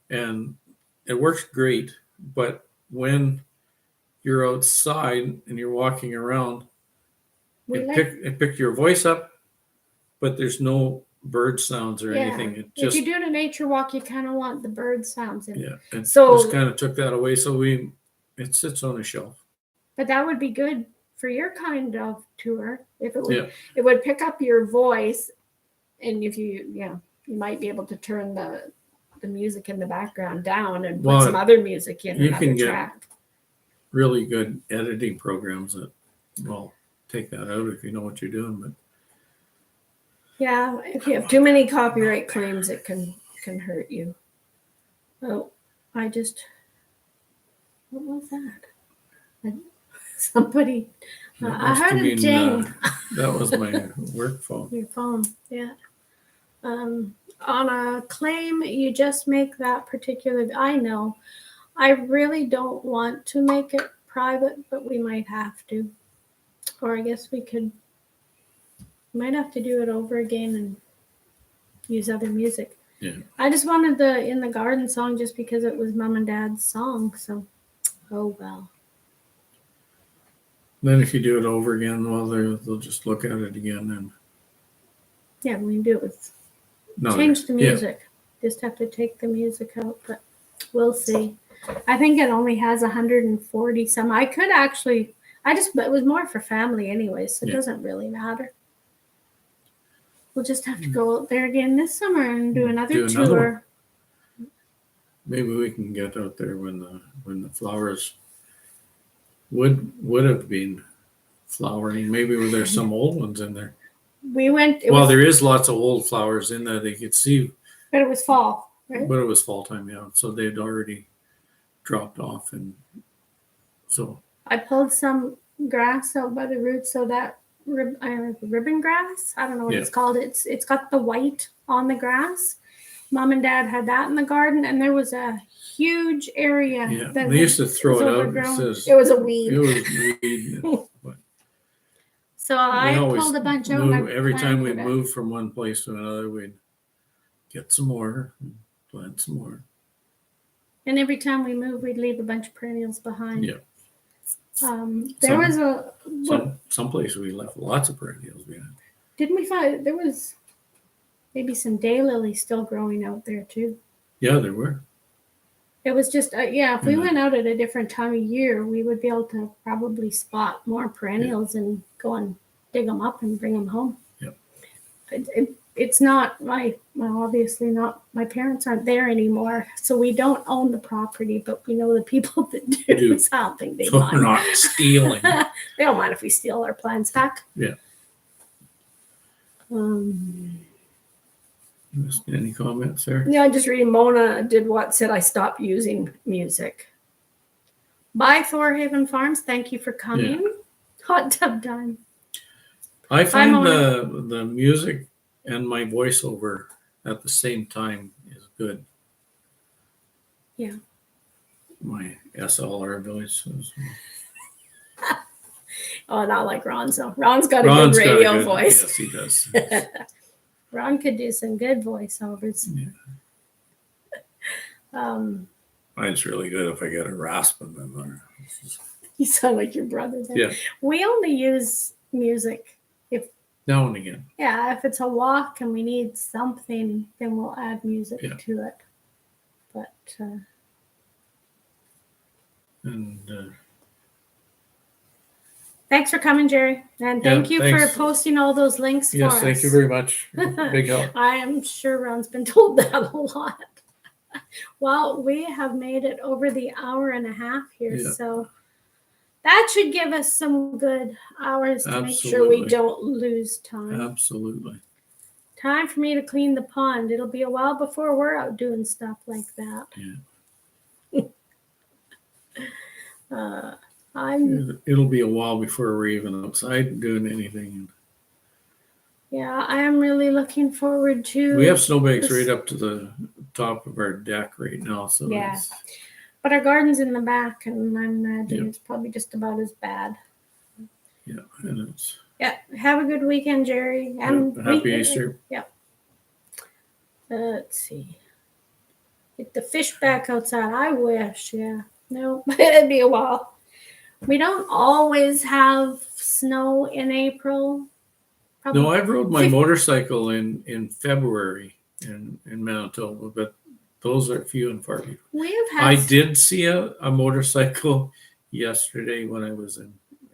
and it works great. But when you're outside and you're walking around, it picked your voice up, but there's no bird sounds or anything. It if you're doing a nature walk, you kind of want the bird sounds in. Yeah, and So- just kind of took that away. So it sits on a shelf. But that would be good for your kind of tour. If it would pick up your voice, and if you might be able to turn the music in the background down and put some other music in. You can get really good editing programs that will take that out if you know what you're doing. But yeah, if you have too many copyright claims, it can hurt you. Oh, what was that? Somebody. I heard a ding. That was my work phone. Your phone, yeah. On a claim, you just make that particular. I know. I really don't want to make it private, but we might have to. Or I guess we might have to do it over again and use other music. Yeah. I just wanted the In the Garden song just because it was Mom and Dad's song. So, oh well. Then if you do it over again, well, they'll just look at it again and. Yeah, we can do it with. Change the music. Just have to take the music out, but we'll see. I think it only has 140 some. I could actually. It was more for family anyway, so it doesn't really matter. We'll just have to go out there again this summer and do another tour. Maybe we can get out there when the flowers would have been flowering. Maybe there's some old ones in there. We went. There is lots of old flowers in there. They could see. But it was fall, right? But it was fall time, yeah. So they'd already dropped off, and so. I pulled some grass out by the roots, so that ribbon grass. I don't know what it's called. It's got the white on the grass. Mom and Dad had that in the garden, and there was a huge area. Yeah, they used to throw it out. It was a weed. It was weed. So I always pulled a bunch out. and I every time we planted it. moved from one place to another, we'd get some more, and plant some more. And every time we moved, we'd leave a bunch of perennials behind. Yeah. There was a. Some places we left lots of perennials behind. Didn't we find there was maybe some daylilies still growing out there too? Yeah, there were. It was just if we Yeah. went out at a different time of year, we would be able to probably spot more perennials and go and dig them up and bring them home. Yep. It's not obviously not. My parents aren't there anymore, so we don't own the property, but we know the people that do. So I don't think they So mind. we're not stealing. They don't mind if we steal our plants back. Yeah. Any comments there? Yeah, I just reading Mona did what said I stopped using music. Bye, Thorhaven Farms. Thank you for coming. Hot tub time. I find Mona. the music and my voiceover at the same time is good. Yeah. My SLR voice is. Oh, not like Ron's though. Ron's got a good radio voice. Yes, he does. Ron could do some good voiceovers. Yeah. Mine's really good if I get a rasp in them. You sound like your brother then. Yeah. We only use music Now and again. if it's a walk and we need something, then we'll add music to it. But And thanks for coming, Jerry, and thank you thanks. for posting all those links for us. yes, thank you very much. Big help. I am sure Ron's been told that a lot. Well, we have made it over the hour and a half here, Yeah. so that should give us some good hours to make sure we Absolutely. don't lose time. Absolutely. Time for me to clean the pond. It'll be a while before we're out doing stuff like that. It'll be a while before we're even outside doing anything. I am really looking forward to. We have snowbanks this- right up to the top of our deck right now. So Yeah. it's- But our garden's in the back, and I imagine Yep. it's probably just about as bad. yeah, and it's Yeah. Have a good weekend, Jerry. And happy Easter. Let's see. Get the fish back outside. I wish. Yeah. No, it'd be a while. We don't always have snow in April. Probably No, I rode my 50 motorcycle in February in Manitoba, but those are few and far between. We have had. I did see a motorcycle yesterday when I was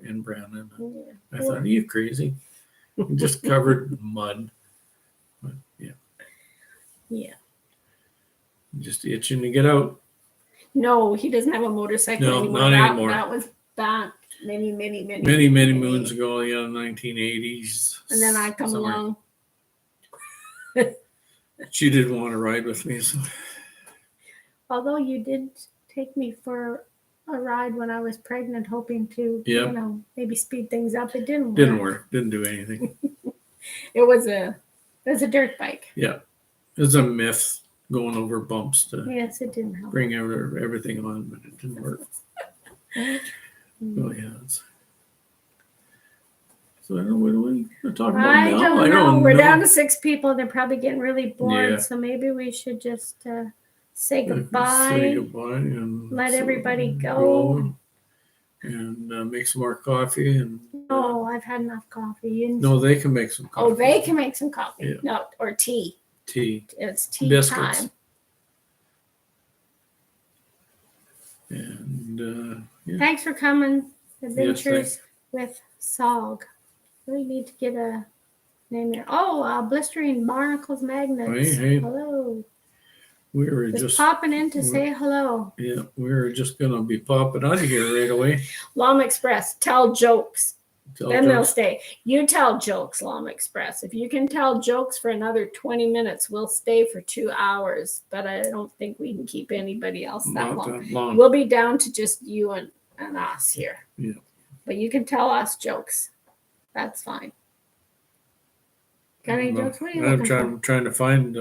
in Brandon. I thought, are you crazy? Just covered in mud. But Yeah. just itching to get out. No, he doesn't have a motorcycle No, anymore. not anymore. That was back many Many moons ago, 1980s. And then I come somewhere. along. She didn't want to ride with me, so Although you did take me for a ride when I was pregnant, hoping to, Yeah. maybe speed things up. It didn't work. didn't work. Didn't do anything. It was a It was a dirt bike. It's a myth going over bumps to Yes, it didn't help. bring everything on, but it didn't work. Oh yeah. So I don't know what are we going to talk about I now? don't know. We're know. down to 6 people. They're probably getting really bored. Yeah. So maybe we should just say Say goodbye. goodbye and Let everybody go. and make some more coffee. And Oh, I've had enough coffee. no, they can make some coffee. Oh, they can make some coffee. Yeah. No, or tea. Tea, It's tea biscuits, time. and Thanks for coming. Adventures thanks. with Sog. We need to get a name there. Oh, Blistering Barnacles Magnets. Hey. Hello. we were Just just popping in to say hello. we were just gonna be popping out of here right away. Lom Express, tell jokes. Tell Then they'll jokes. stay. You tell jokes, Lom Express. If you can tell jokes for another 20 minutes, we'll stay for 2 hours. But I don't think we can keep anybody else that Not long. that long. We'll be down to just you and us here. Yeah. But you can tell us jokes. That's fine. Got any jokes? What are you looking for? I'm trying to find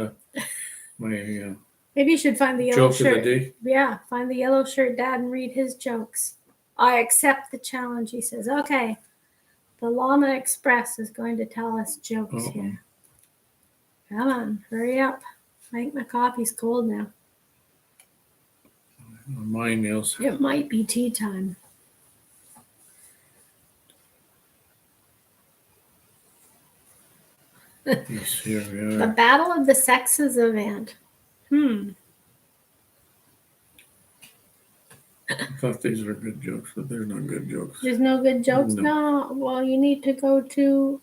my Maybe you should find the yellow joke shirt. of the day. Yeah, find the yellow shirt dad and read his jokes. I accept the challenge, he says. Okay. The Llama Express is going to tell us jokes here. Come on, hurry up. I think my coffee's cold now. Mine is. It might be tea time. Yes, here we The are. Battle of the Sexes event. I thought these were good jokes, but they're not good jokes. There's no good jokes? No. No. Well, you need to just go to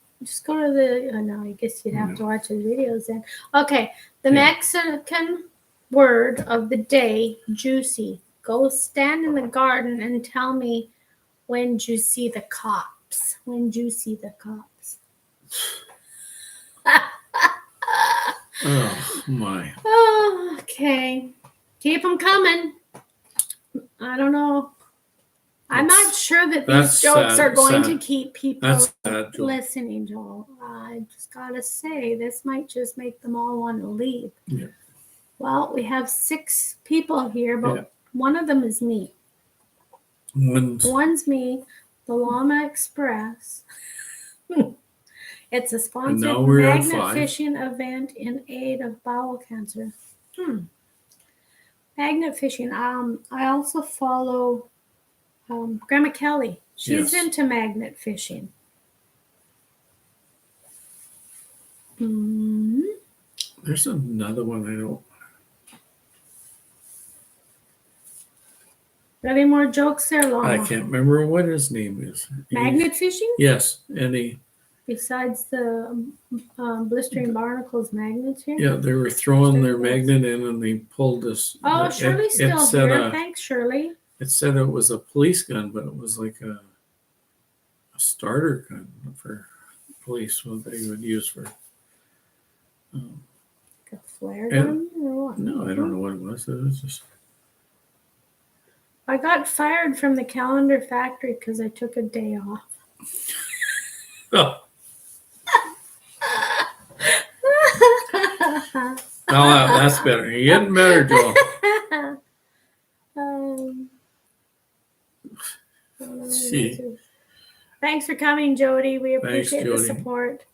the, no, I guess you'd have to watch the videos then. Okay, the Mexican word of the day, juicy. Go stand in the garden and tell me when you see the cops. When you see the cops. Oh, my. Oh, okay. Keep them coming. I don't know. I'm not sure that these jokes are going to keep people listening, Joel. I just got to say, this might just make them all want to leave. Yeah. Well, we have 6 people here, but one of them is me. One's me, the Llama Express. It's a sponsored magnet fishing event in aid of bowel cancer. Magnet fishing. I also follow Grandma Kelly. She's into magnet fishing. There's another one I don't. Got any more jokes there, Llama? I can't remember what his name is. Magnet fishing? Yes, and he. Besides the blistering barnacles magnets here? Yeah, they were throwing their magnet in and they pulled this. Oh, Shirley's still here. Thanks, Shirley. It said it was a police gun, but it was like a starter gun for police, what they would use for. A flare gun or what? No, I don't know what it was. It was just. I got fired from the calendar factory because I took a day off. Oh. Oh, that's better. You're getting better, Joel. Thanks for coming, Jody. We appreciate the support.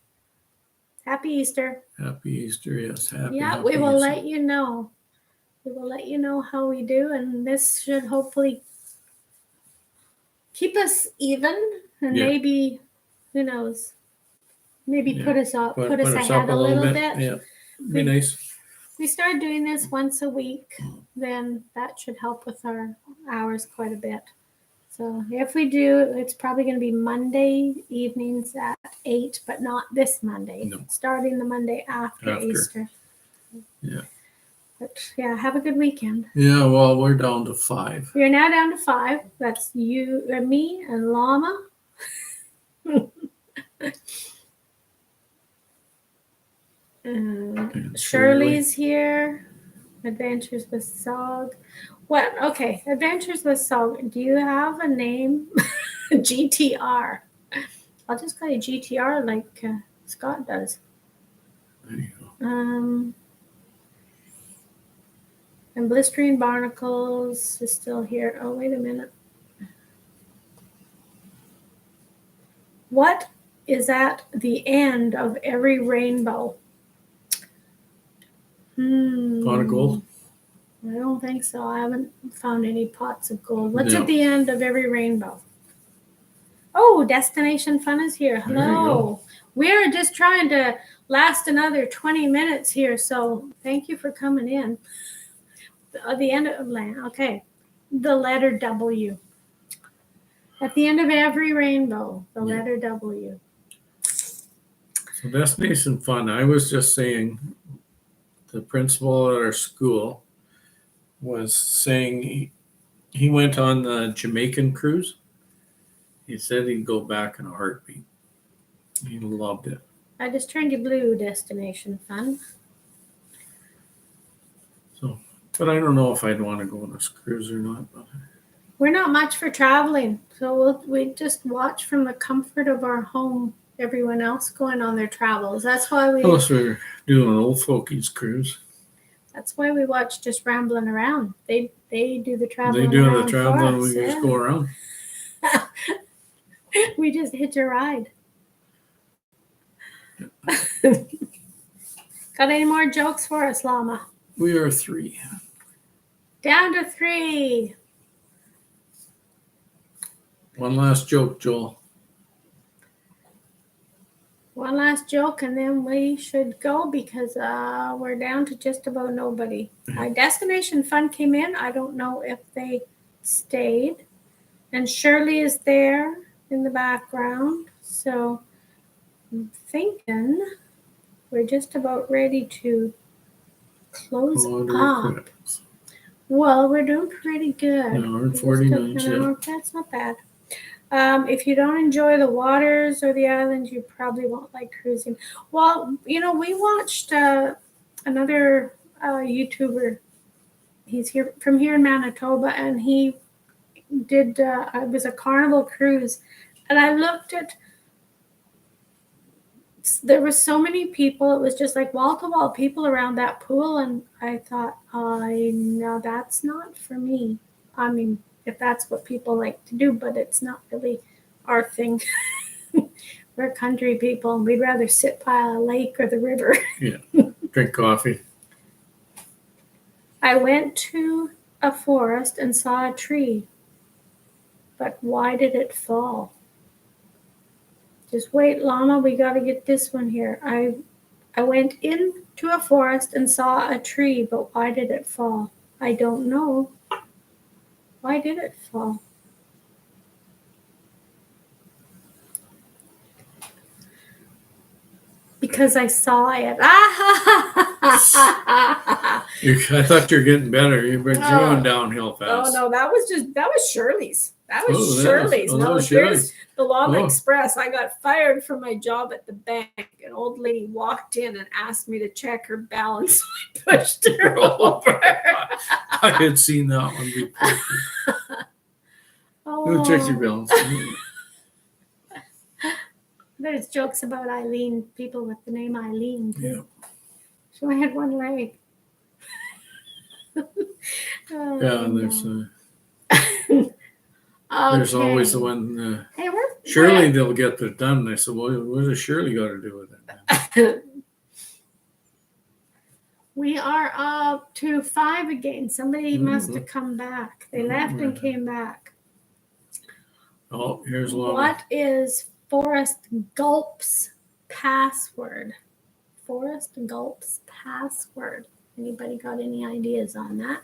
Happy Easter. Happy Easter, yes. Happy we will let you know. We will let you know how we do, and this should hopefully keep us even, and maybe, who knows, maybe put us ahead a little bit. Yeah, be nice. We start doing this once a week, then that should help with our hours quite a bit. So if we do, it's probably going to be Monday evenings at 8, but not this Monday. No. Starting the Monday after Easter. Yeah. But yeah, have a good weekend. Yeah, well, we're down to 5. We're now down to 5. That's you and me and Llama. And Shirley's here. Adventures with Sog. What? Okay, Adventures with Sog. Do you have a name? GTR. I'll just call you GTR like Scott does. There you go. And Blistering Barnacles is still here. Oh, wait a minute. What is at the end of every rainbow? Pot of gold? I don't think so. I haven't found any pots of gold. What's at the end of every rainbow? Oh, Destination Fun is here. Hello. We're just trying to last another 20 minutes here, so thank you for coming in. At the end of okay, the letter W. At the end of every rainbow, the letter W. So Destination Fun, I was just saying, the principal at our school was saying he went on the Jamaican cruise. He said he'd go back in a heartbeat. He loved it. I just turned you blue, Destination Fun. So, but I don't know if I'd want to go on a cruise or not. But we're not much for traveling, so we just watch from the comfort of our home. Everyone else going on their travels. That's why plus we're doing an old folkies cruise. That's why we watch Just Rambling Around. They do the traveling. They do the traveling. We just go around. We just hitch a ride. Got any more jokes for us, Llama? We are 3. Down to 3. One last joke, Joel. One last joke, and then we should go because we're down to just about nobody. My Destination Fun came in. I don't know if they stayed. And Shirley is there in the background. So I'm thinking we're just about ready to close up. Well, we're doing pretty good. No, we're at 49. No, that's not bad. If you don't enjoy the waters or the islands, you probably won't like cruising. Well, we watched another YouTuber. He's here from here in Manitoba, and he did. It was a Carnival cruise, and I looked at. There were so many people. It was just like wall to wall people around that pool, and I thought, no, that's not for me. I mean, if that's what people like to do, but it's not really our thing. We're country people, and we'd rather sit by a lake or the river. Yeah, drink coffee. I went to a forest and saw a tree, but why did it fall? Just wait, Llama, we got to get this one here. I went into a forest and saw a tree, but why did it fall? I don't know. Why did it fall? Because I saw it. I thought you were getting better. You've been going downhill fast. Oh no, that was Shirley's. That was Oh, Shirley's. that No, was here's the Llama Oh. Express. I got fired from my job at the bank. An old lady walked in and asked me to check her balance. I pushed her over. I had seen that one before. Oh. Check your balance. There's jokes about Eileen, people with the name Eileen. Yeah. So I had one leg. Oh, Yeah, there's Okay. always the one. Hey, Surely they'll get it done. I said, well, what does Shirley got to do with it? We are up to 5 again. Somebody must have come back. They left and came back. Oh, here's one. What is Forrest Gulp's password? Forrest Gulp's password. Anybody got any ideas on that?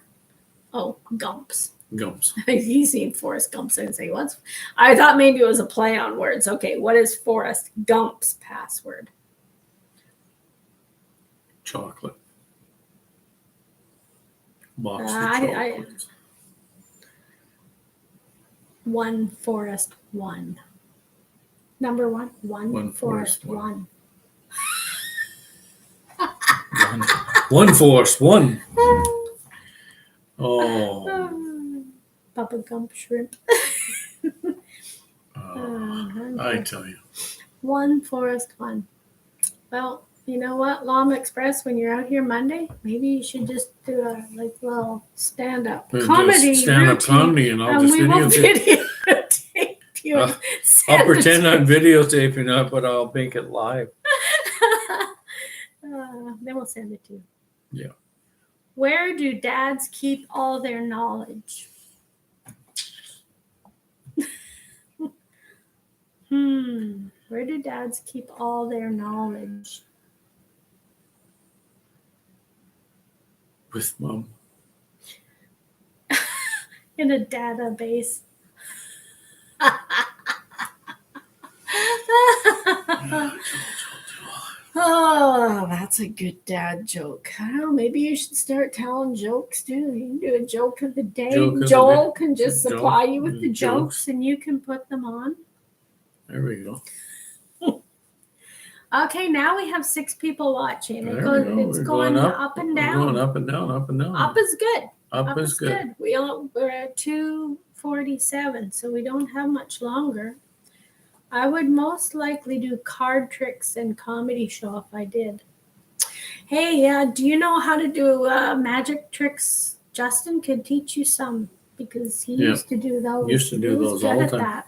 Oh, Gumps. Gumps. He's seen Forrest Gump and say, what's? I thought maybe it was a play on words. Okay, what is Forrest Gump's password? Chocolate. Box of I- chocolates. 1 Forrest 1. Number 1. 1 Forrest Forrest 1. 1. One Forrest 1. Oh. Papa Gump shrimp. I tell you. 1 Forrest 1. Well, you know what, Llama Express, when you're out here Monday, maybe you should just do a little stand-up comedy Stand-up routine, comedy, and I'll and just we will videotape. videotape you. and I'll send it pretend to- I'm videotaping it, but I'll make it live. Then we'll send it to you. Yeah. Where do dads keep all their knowledge? Where do dads keep all their knowledge? With Mom. In a database. Oh, that's a good dad joke. I don't know, maybe you should start telling jokes too. You can do a joke of the day. Joke of the Joel day. can just Joke. supply you with the Jokes. jokes. And you can put them on. There we go. Okay, now we have 6 people watching. There It we goes, go. it's We're going up and We're down. going up and down, up and down. Up is good. Up is good. We're at 2:47, so we don't have much longer. I would most likely do card tricks and comedy show if I did. Hey, do you know how to do magic tricks? Justin could teach you some because he used to do those. Used to do He was those good all the at time. that.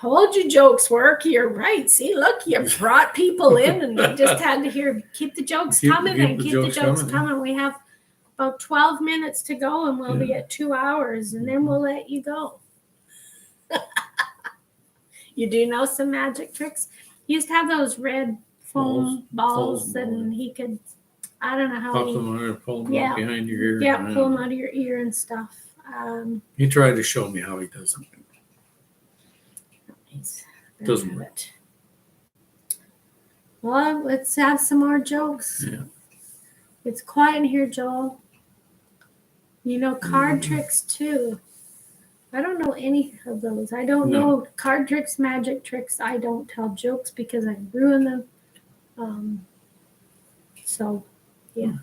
told you jokes work. You're right. See, look, you brought people in and you just had to hear, keep the jokes coming and keep the jokes coming. We have about 12 minutes to go and we'll be at 2 hours and then we'll let you go. You do know some magic tricks? He used to have those red foam balls and he could, I don't know how Pop them on and pull them out behind your ear. Yeah, pull them out of your ear and stuff. He tried to show me how he does it. Doesn't work. Well, let's have some more jokes. Yeah. It's quiet in here, Joel. You know card tricks too. I don't know any of those. I don't know card tricks, magic tricks. I don't tell jokes because I ruin them. So, yeah.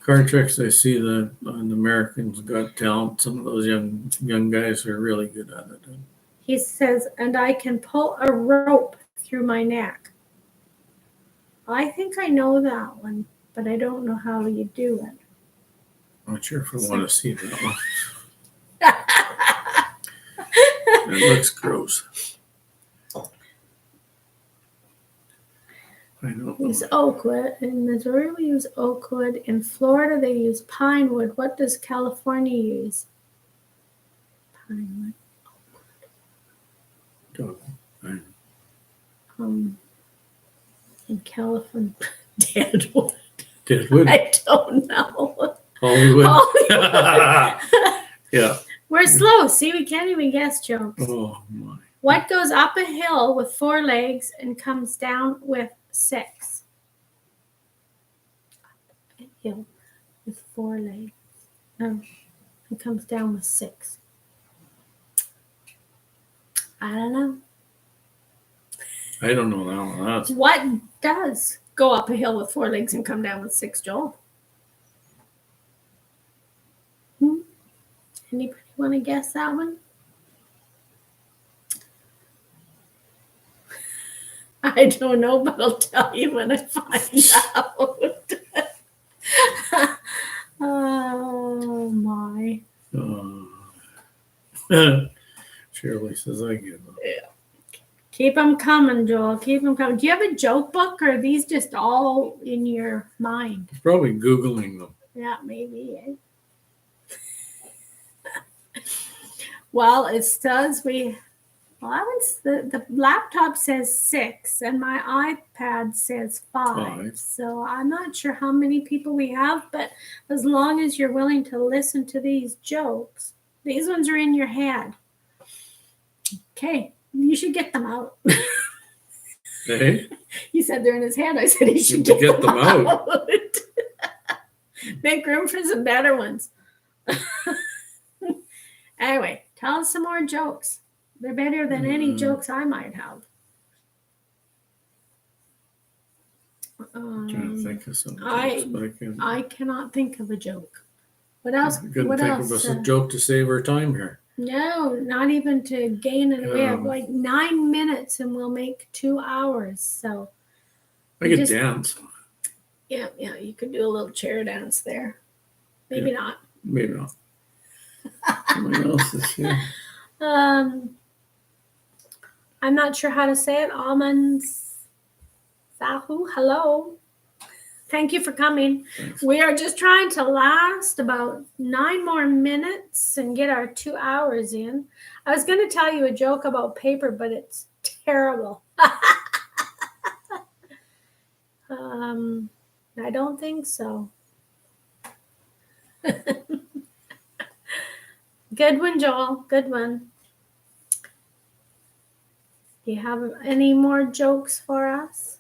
Card tricks, I see that on Americans Got Talent. Some of those young guys are really good at it. He says, and I can pull a rope through my neck. I think I know that one, but I don't know how you do it. I'm not sure if I want to see that one. It looks gross. I don't know. Use oak wood. In Missouri, we use oak wood. In Florida, they use pine wood. What does California use? Pine wood. In California, deadwood. Deadwood? I don't know. Hollywood. Yeah. We're slow. See, we can't even guess jokes. Oh, my. What goes up a hill with 4 legs and comes down with 6? Up a hill with 4 legs. No, it comes down with 6. I don't know. I don't know that one. What does go up a hill with 4 legs and come down with 6, Joel? Anybody want to guess that one? I don't know, but I'll tell you when I find out. Oh, my. Shirley says I give up. Yeah. Keep them coming, Joel. Keep them coming. Do you have a joke book, or are these just all in your mind? He's probably Googling them. Yeah, maybe. Eh? Well, it says the laptop says 6, and my iPad says 5. So I'm not sure how many people we have, but as long as you're willing to listen to these jokes, these ones are in your head. Okay. You should get them out. Hey? He said they're in his hand. I said he should get them out. Make room for some better ones. Anyway, tell us some more jokes. They're better than any jokes I might have. I'm trying to think of some jokes, I cannot think of a joke. What else? Couldn't think of a joke to save our time here. No, not even to gain it. We have like 9 minutes and we'll make 2 hours. So I could dance. Yeah, you could do a little chair dance there. Maybe not. Maybe not. Somebody else is here. I'm not sure how to say it. Almonds Sahu. Hello. Thank you for coming. Thanks. We are just trying to last about 9 more minutes and get our 2 hours in. I was going to tell you a joke about paper, but it's terrible. I don't think so. Good one, Joel. Good one. Do you have any more jokes for us?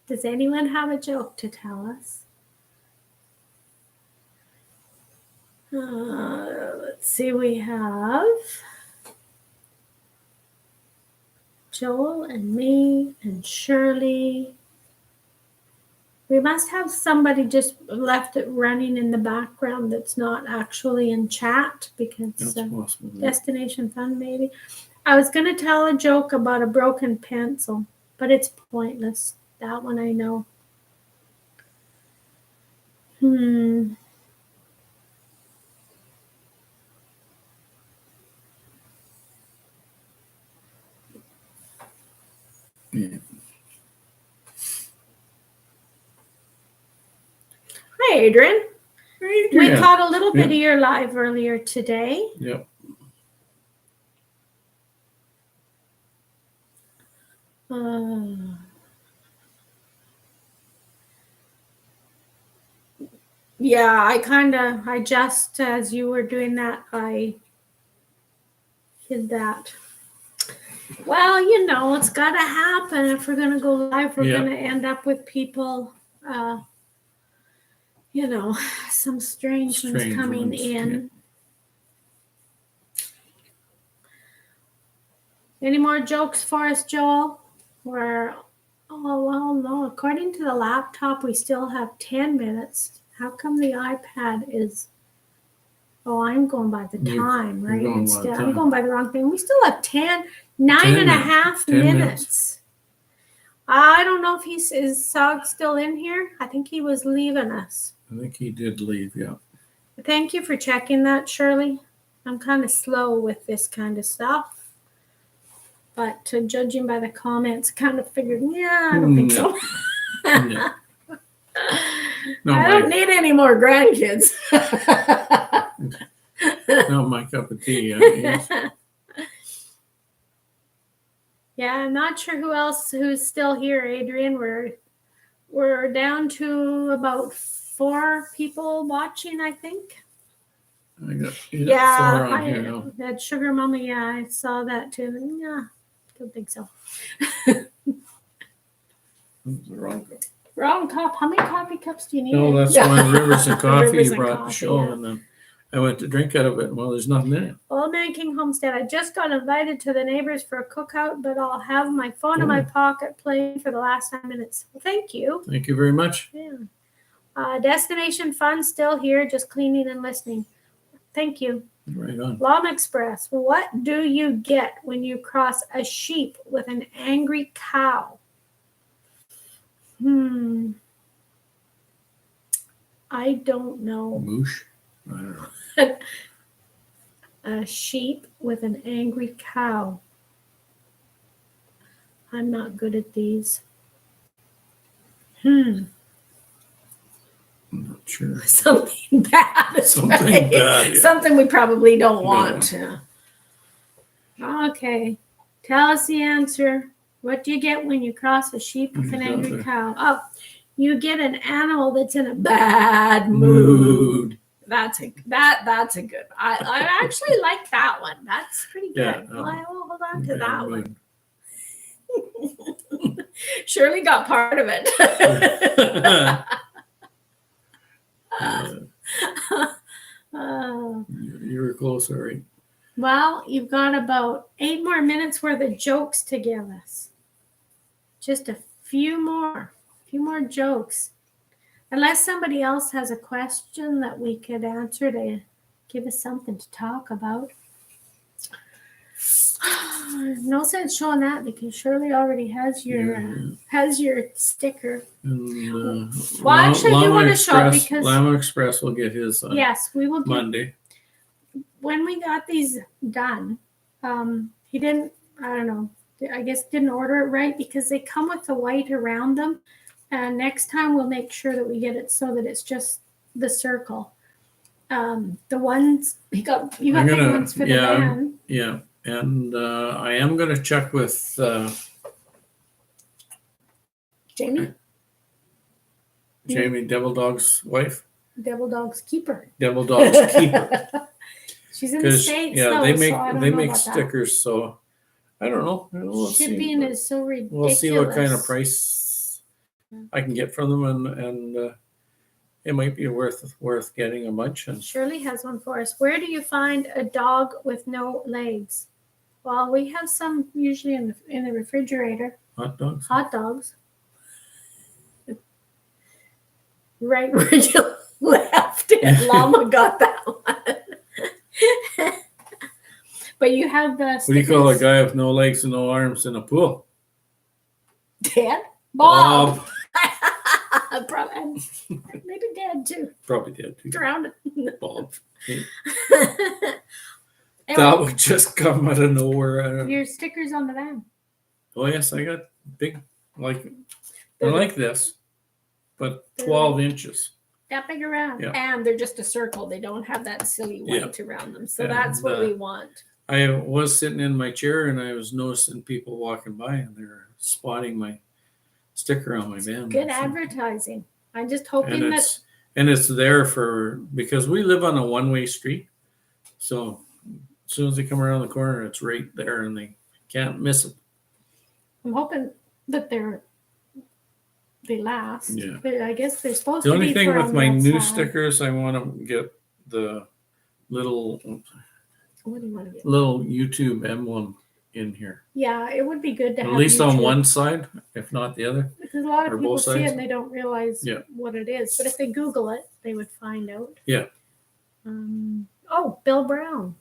Does anyone have a joke to tell us? Let's see, we have Joel and me and Shirley. We must have somebody just left it running in the background that's not actually in chat because Destination Fun maybe. I was going to tell a joke about a broken pencil, but it's pointless. That one I know. Yeah. Hi, Adrian. We caught a little bit of your live earlier today. Yep. Yeah, I just, as you were doing that, I hid that. Well, it's got to happen. If we're going to go live, we're going to end up with people, some strange ones coming in. Yeah. Any more jokes for us, Joel? No. According to the laptop, we still have 10 minutes. How come the iPad is... Oh, I'm going by the time, right? I'm going by the wrong thing. We still have 9.5 minutes. I don't know if is Sog still in here? I think he was leaving us. I think he did leave, yeah. Thank you for checking that, Shirley. I'm kind of slow with this kind of stuff. But judging by the comments, kind of figured, I don't think so. No. I don't need any more grandkids. Not my cup of tea. Yes. Yeah, I'm not sure who's still here, Adrian. We're down to about 4 people watching, I think. I got 4 on here now. That Sugar Mama, I saw that too. Yeah, don't think so. The wrong cup. Wrong cup. How many coffee cups do you need? No, that's one Rivers and Coffee Rivers you and brought Coffee, the show, yeah. and then I went to drink out of it. Well, there's nothing in it. Old Man King Homestead. I just got invited to the neighbors for a cookout, but I'll have my phone in my pocket playing for the last 9 minutes. Well, thank you. Thank you very much. Yeah. Destination Fun still here, just cleaning and listening. Thank you. Right on. Lom Express. What do you get when you cross a sheep with an angry cow? I don't know. Moosh? I don't know. A sheep with an angry cow. I'm not good at these. I'm not sure. Something bad. Something right? bad. Yeah. Something we probably don't want. Okay. Tell us the answer. What do you get when you cross a sheep with an angry cow? Oh, you get an animal that's in a bad mood. That's a good. I actually like that one. That's pretty good. Yeah, Well, I will hold on to that one. Shirley got part of it. You were close, all right. Well, you've got about 8 more minutes worth of jokes to give us. Just a few more jokes. Unless somebody else has a question that we could answer to give us something to talk about. No sense showing that because Shirley already has your sticker. And, Well, actually, I do want to show it because Llama Express will get his on yes, we will. Monday. When we got these done, he didn't. I don't know. I guess didn't order it right because they come with the white around them. And next time we'll make sure that we get it so that it's just the circle. The ones you got the ones for the van. Yeah. And I am going to check with Jamie, Devil Dog's wife. Devil Dog's keeper. Devil Dog's keeper. She's in the States. Yeah, though, they make so stickers. That. So I don't know. We'll Shipping is so ridiculous. We'll see what kind of price I can get from them, and it might be worth getting a bunch. And Shirley has one for us. Where do you find a dog with no legs? Well, we have some usually in the refrigerator. Hot dogs. Hot dogs. right where you left it, Llama got that one. But you have the. What do you call a guy with no legs and no arms in a pool? Dead? Bob. Probably, maybe dead too. Probably dead too. Drowned. Bob. Anyway, That would just come out of nowhere. your stickers on the van. Oh yes, I got big, they're like this, but 12 inches. That big around. Yeah. And they're just a circle. They don't have that silly white around them. So And, that's what we want. I was sitting in my chair and I was noticing people walking by and they're spotting my sticker on my van. Good advertising. I'm just hoping And it's there because we live on a one-way street. So as soon as they come around the corner, it's right there and they can't miss it. I'm hoping that they last. Yeah. I guess they're supposed The to only be thing for with on my the new outside. stickers, I want to get the little What do you want to get? YouTube emblem in here. Yeah, it would be good to At have least on YouTube, one side, if not the other. because a lot or of people both see it sides. and they don't realize Yeah. what it is. But if they Google it, they would find out. Yeah. Bill Brown.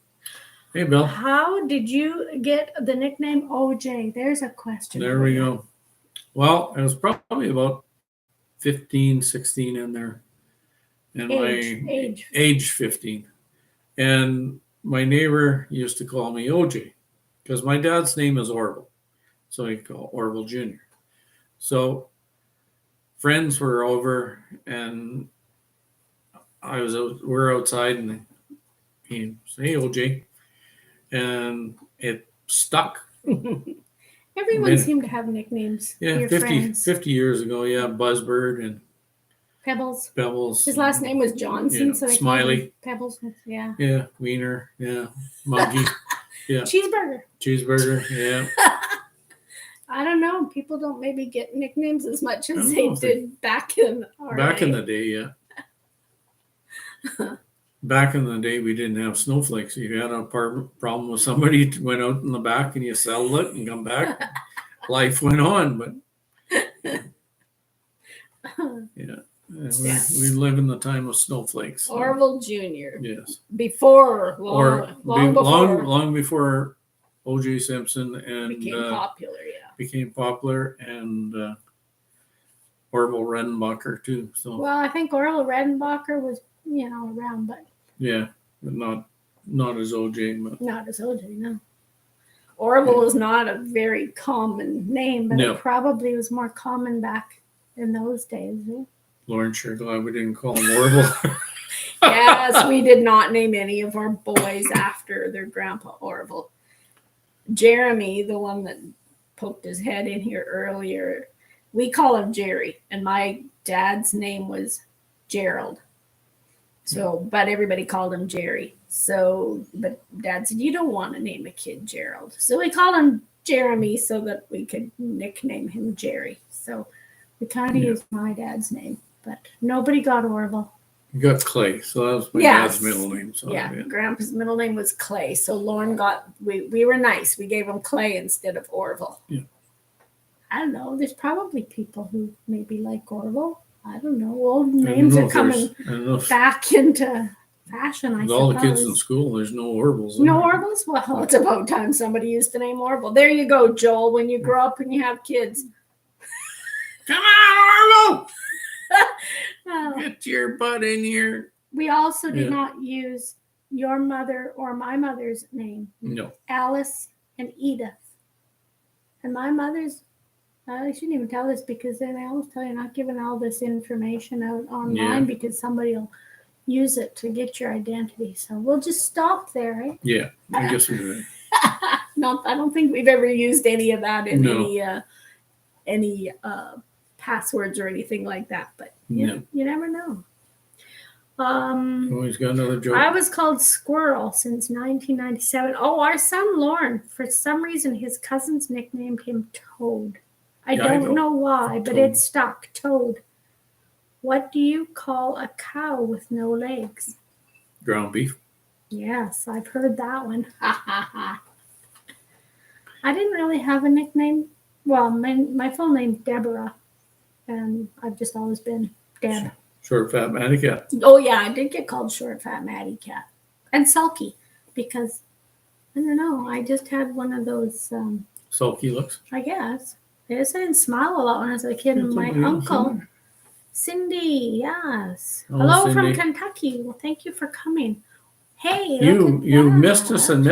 Hey, Bill. How did you get the nickname OJ? There's a question. There for we you. go. Well, I was probably about 15, 16 in there. And age 15. And my neighbor used to call me OJ because my dad's name is Orville. So he called Orville Jr. So friends were over and we're outside and he said, "Hey, OJ." And it stuck. Everyone seemed to have nicknames. Yeah, Your 50 years ago. Yeah, Buzzbird and Pebbles. Pebbles. His last name was Johnson. Yeah, So they Smiley. Called him Pebbles. Yeah. Yeah, Wiener. Yeah, Monkey. Yeah, Cheeseburger. Cheeseburger. Yeah. I don't know. People don't maybe get nicknames as much I as don't they know if they- did back in our Back in day. the day, yeah. Back in the day, we didn't have snowflakes. You had a problem with somebody, went out in the back and you settled it and come back. Life went on, but yeah. Yes. We live in the time of snowflakes. Orville Jr. Yes. Before, long before long before O.J. Simpson and became popular. Yeah. became popular, and Orville Redenbacher too. So Well, I think Orville Redenbacher was, around, but yeah, but not as O.J. But not as OJ, no. Orville is not a very common Name, but No. it probably was more common back in those days. Eh? Lauren's sure glad we didn't call him Orville. Yes, we did not name any of our boys after their grandpa Orville. Jeremy, the one that poked his head in here earlier, we call him Jerry, and my dad's name was Gerald. So, but everybody called him Jerry. So, but Dad said, "You don't want to name a kid Gerald." So we called him Jeremy so that we could nickname him Jerry. So we kind of used my dad's name, but nobody got Orville. You got Clay, so that was my Yes. dad's middle name. So Yeah, Grandpa's middle name was Clay. So Lauren we were nice. We gave him Clay instead of Orville. Yeah. I don't know. There's probably people who maybe like Orville. I don't know. Old I don't names know are if there's- coming I don't know if back into fashion, I with suppose. all the kids in school, there's no Orvilles. No Orvilles? Well, It's about time somebody used the name Orville. There you go, Joel. When you grow up and you have kids, Come on, Orville! Well, Get your butt in here. we also did Yeah. not use your mother or my mother's name. No. Alice and Edith. And my mother's, I shouldn't even tell this because then I always tell you not giving all this information out online Yeah. because somebody will use it to get your identity. So we'll just stop there, right? Yeah, I guess we would. I don't think we've ever used any of that in No. any passwords or anything like that. But No. You never know. Always got another joke. I was called Squirrel since 1997. Oh, our son Lauren, for some reason, his cousins nicknamed him Toad. I Yeah, I don't know why, but Toad. it stuck. Toad. What do you call a cow with no legs? Ground beef. Yes, I've heard that one. Ha ha ha. I didn't really have a nickname. Well, my full name's Deborah, and I've just always been Deb. Short, fat, matty cat. oh yeah, I did get called Short Fat Matty Cat. And Sulky, because, I don't know, I just had one of those, Sulky looks. I guess. I didn't smile a lot when I was a kid, and my Somebody else in uncle, there. Cindy, yes. Oh, Hello from Cindy. Kentucky. Well, thank you for coming. Hey, You look at you that. missed us, and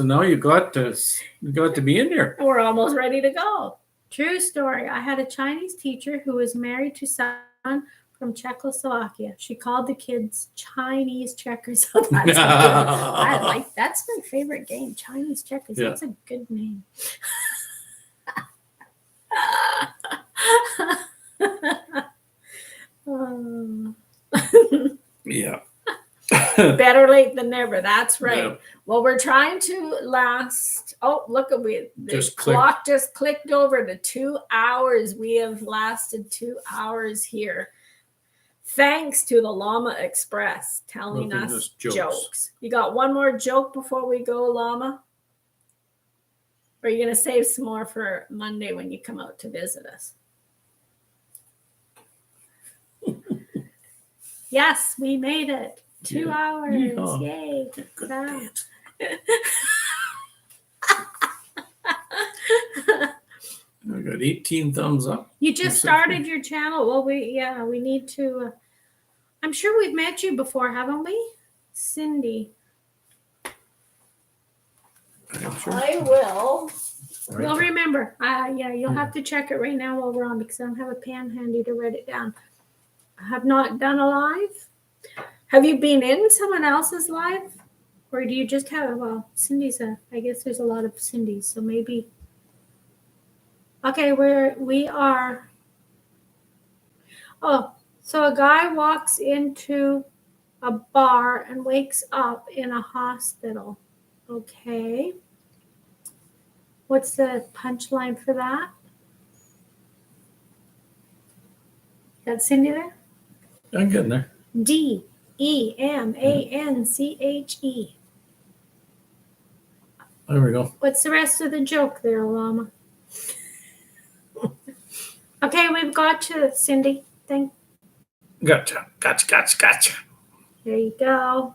now you got to be in here. We're almost ready to go. True story. I had a Chinese teacher who was married to someone from Czechoslovakia. She called the kids Chinese checkers. Oh, that's a good one. That's my favorite game, Chinese checkers. Yeah. That's a good name. Yeah. Better late than never. That's right. Yeah. Well, we're trying to last. Oh, look at the Just clock just clicked over to 2 hours. We have lasted 2 hours here. Thanks to the Llama Express telling Nothing, us just jokes. You got one more joke before we go, Llama? Or are you going to save some more for Monday when you come out to visit us? Yes, we made it. 2 hours. Yeehaw. Yay. Good Wow. dance. I got 18 thumbs up. You just started your channel. Well, we need to. I'm sure we've met you before, haven't we? Cindy. I'm sure. I will. Well, remember. You'll have to check it right now while we're on because I don't have a pen handy to write it down. I have not done a live. Have you been in someone else's live? Or do you just have, well, Cindy's I guess there's a lot of Cindy's, so maybe. Okay, we are. Oh, so a guy walks into a bar and wakes up in a hospital. Okay. What's the punchline for that? Got Cindy there? I'm getting there. DEMANCHE. There we go. What's the rest of the joke there, Llama? Okay, we've got you, Cindy. Gotcha. There you go.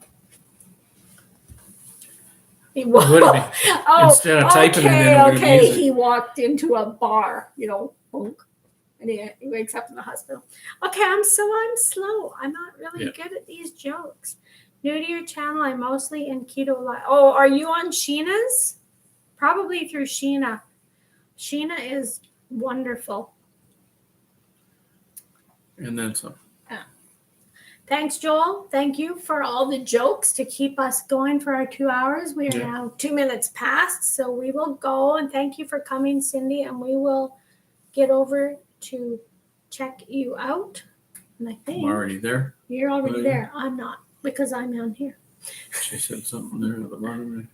Would be. Instead of typing it in, it would be okay. easier. He walked into a bar, bonk, and he wakes up in the hospital. Okay, I'm slow. I'm not really good at these jokes. New to your channel, I'm mostly in keto life. Oh, are you on Sheena's? Probably through Sheena. Sheena is wonderful. And then some. Thanks, Joel. Thank you for all the jokes to keep us going for our 2 hours. We are now 2 minutes past, so we will go. And thank you for coming, Cindy. And we will get over to check you out. And I think I'm already there. you're already Oh, yeah. there. I'm not because I'm on here. She said something there at the bottom.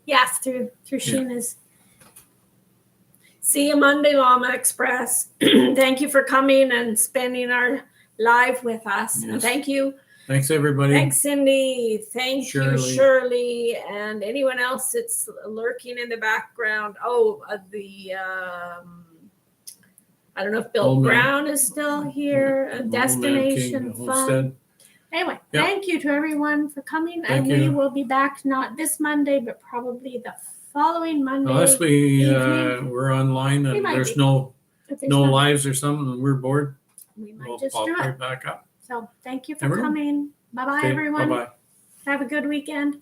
Yes, through Sheena's. See you Monday, Llama Express. Thank you for coming and spending our live with us. Yes. And thank you. Thanks, everybody. Thanks, Cindy. Thank you, Shirley. Shirley, and anyone else that's lurking in the background. Oh, I don't know if Bill Old Man. Brown is still here. Old Man Destination King, Fun. Homestead. Anyway, Yep. thank you to everyone for coming. Thank and we you. will be back not this Monday, but probably the following Monday. Unless evening. we're online We and might there's be. no If there's nothing, lives or something and we're bored, we might we'll just pop do it. right back up. So thank you for Everyone. coming. Bye bye, Okay, everyone. bye-bye. Have a good weekend.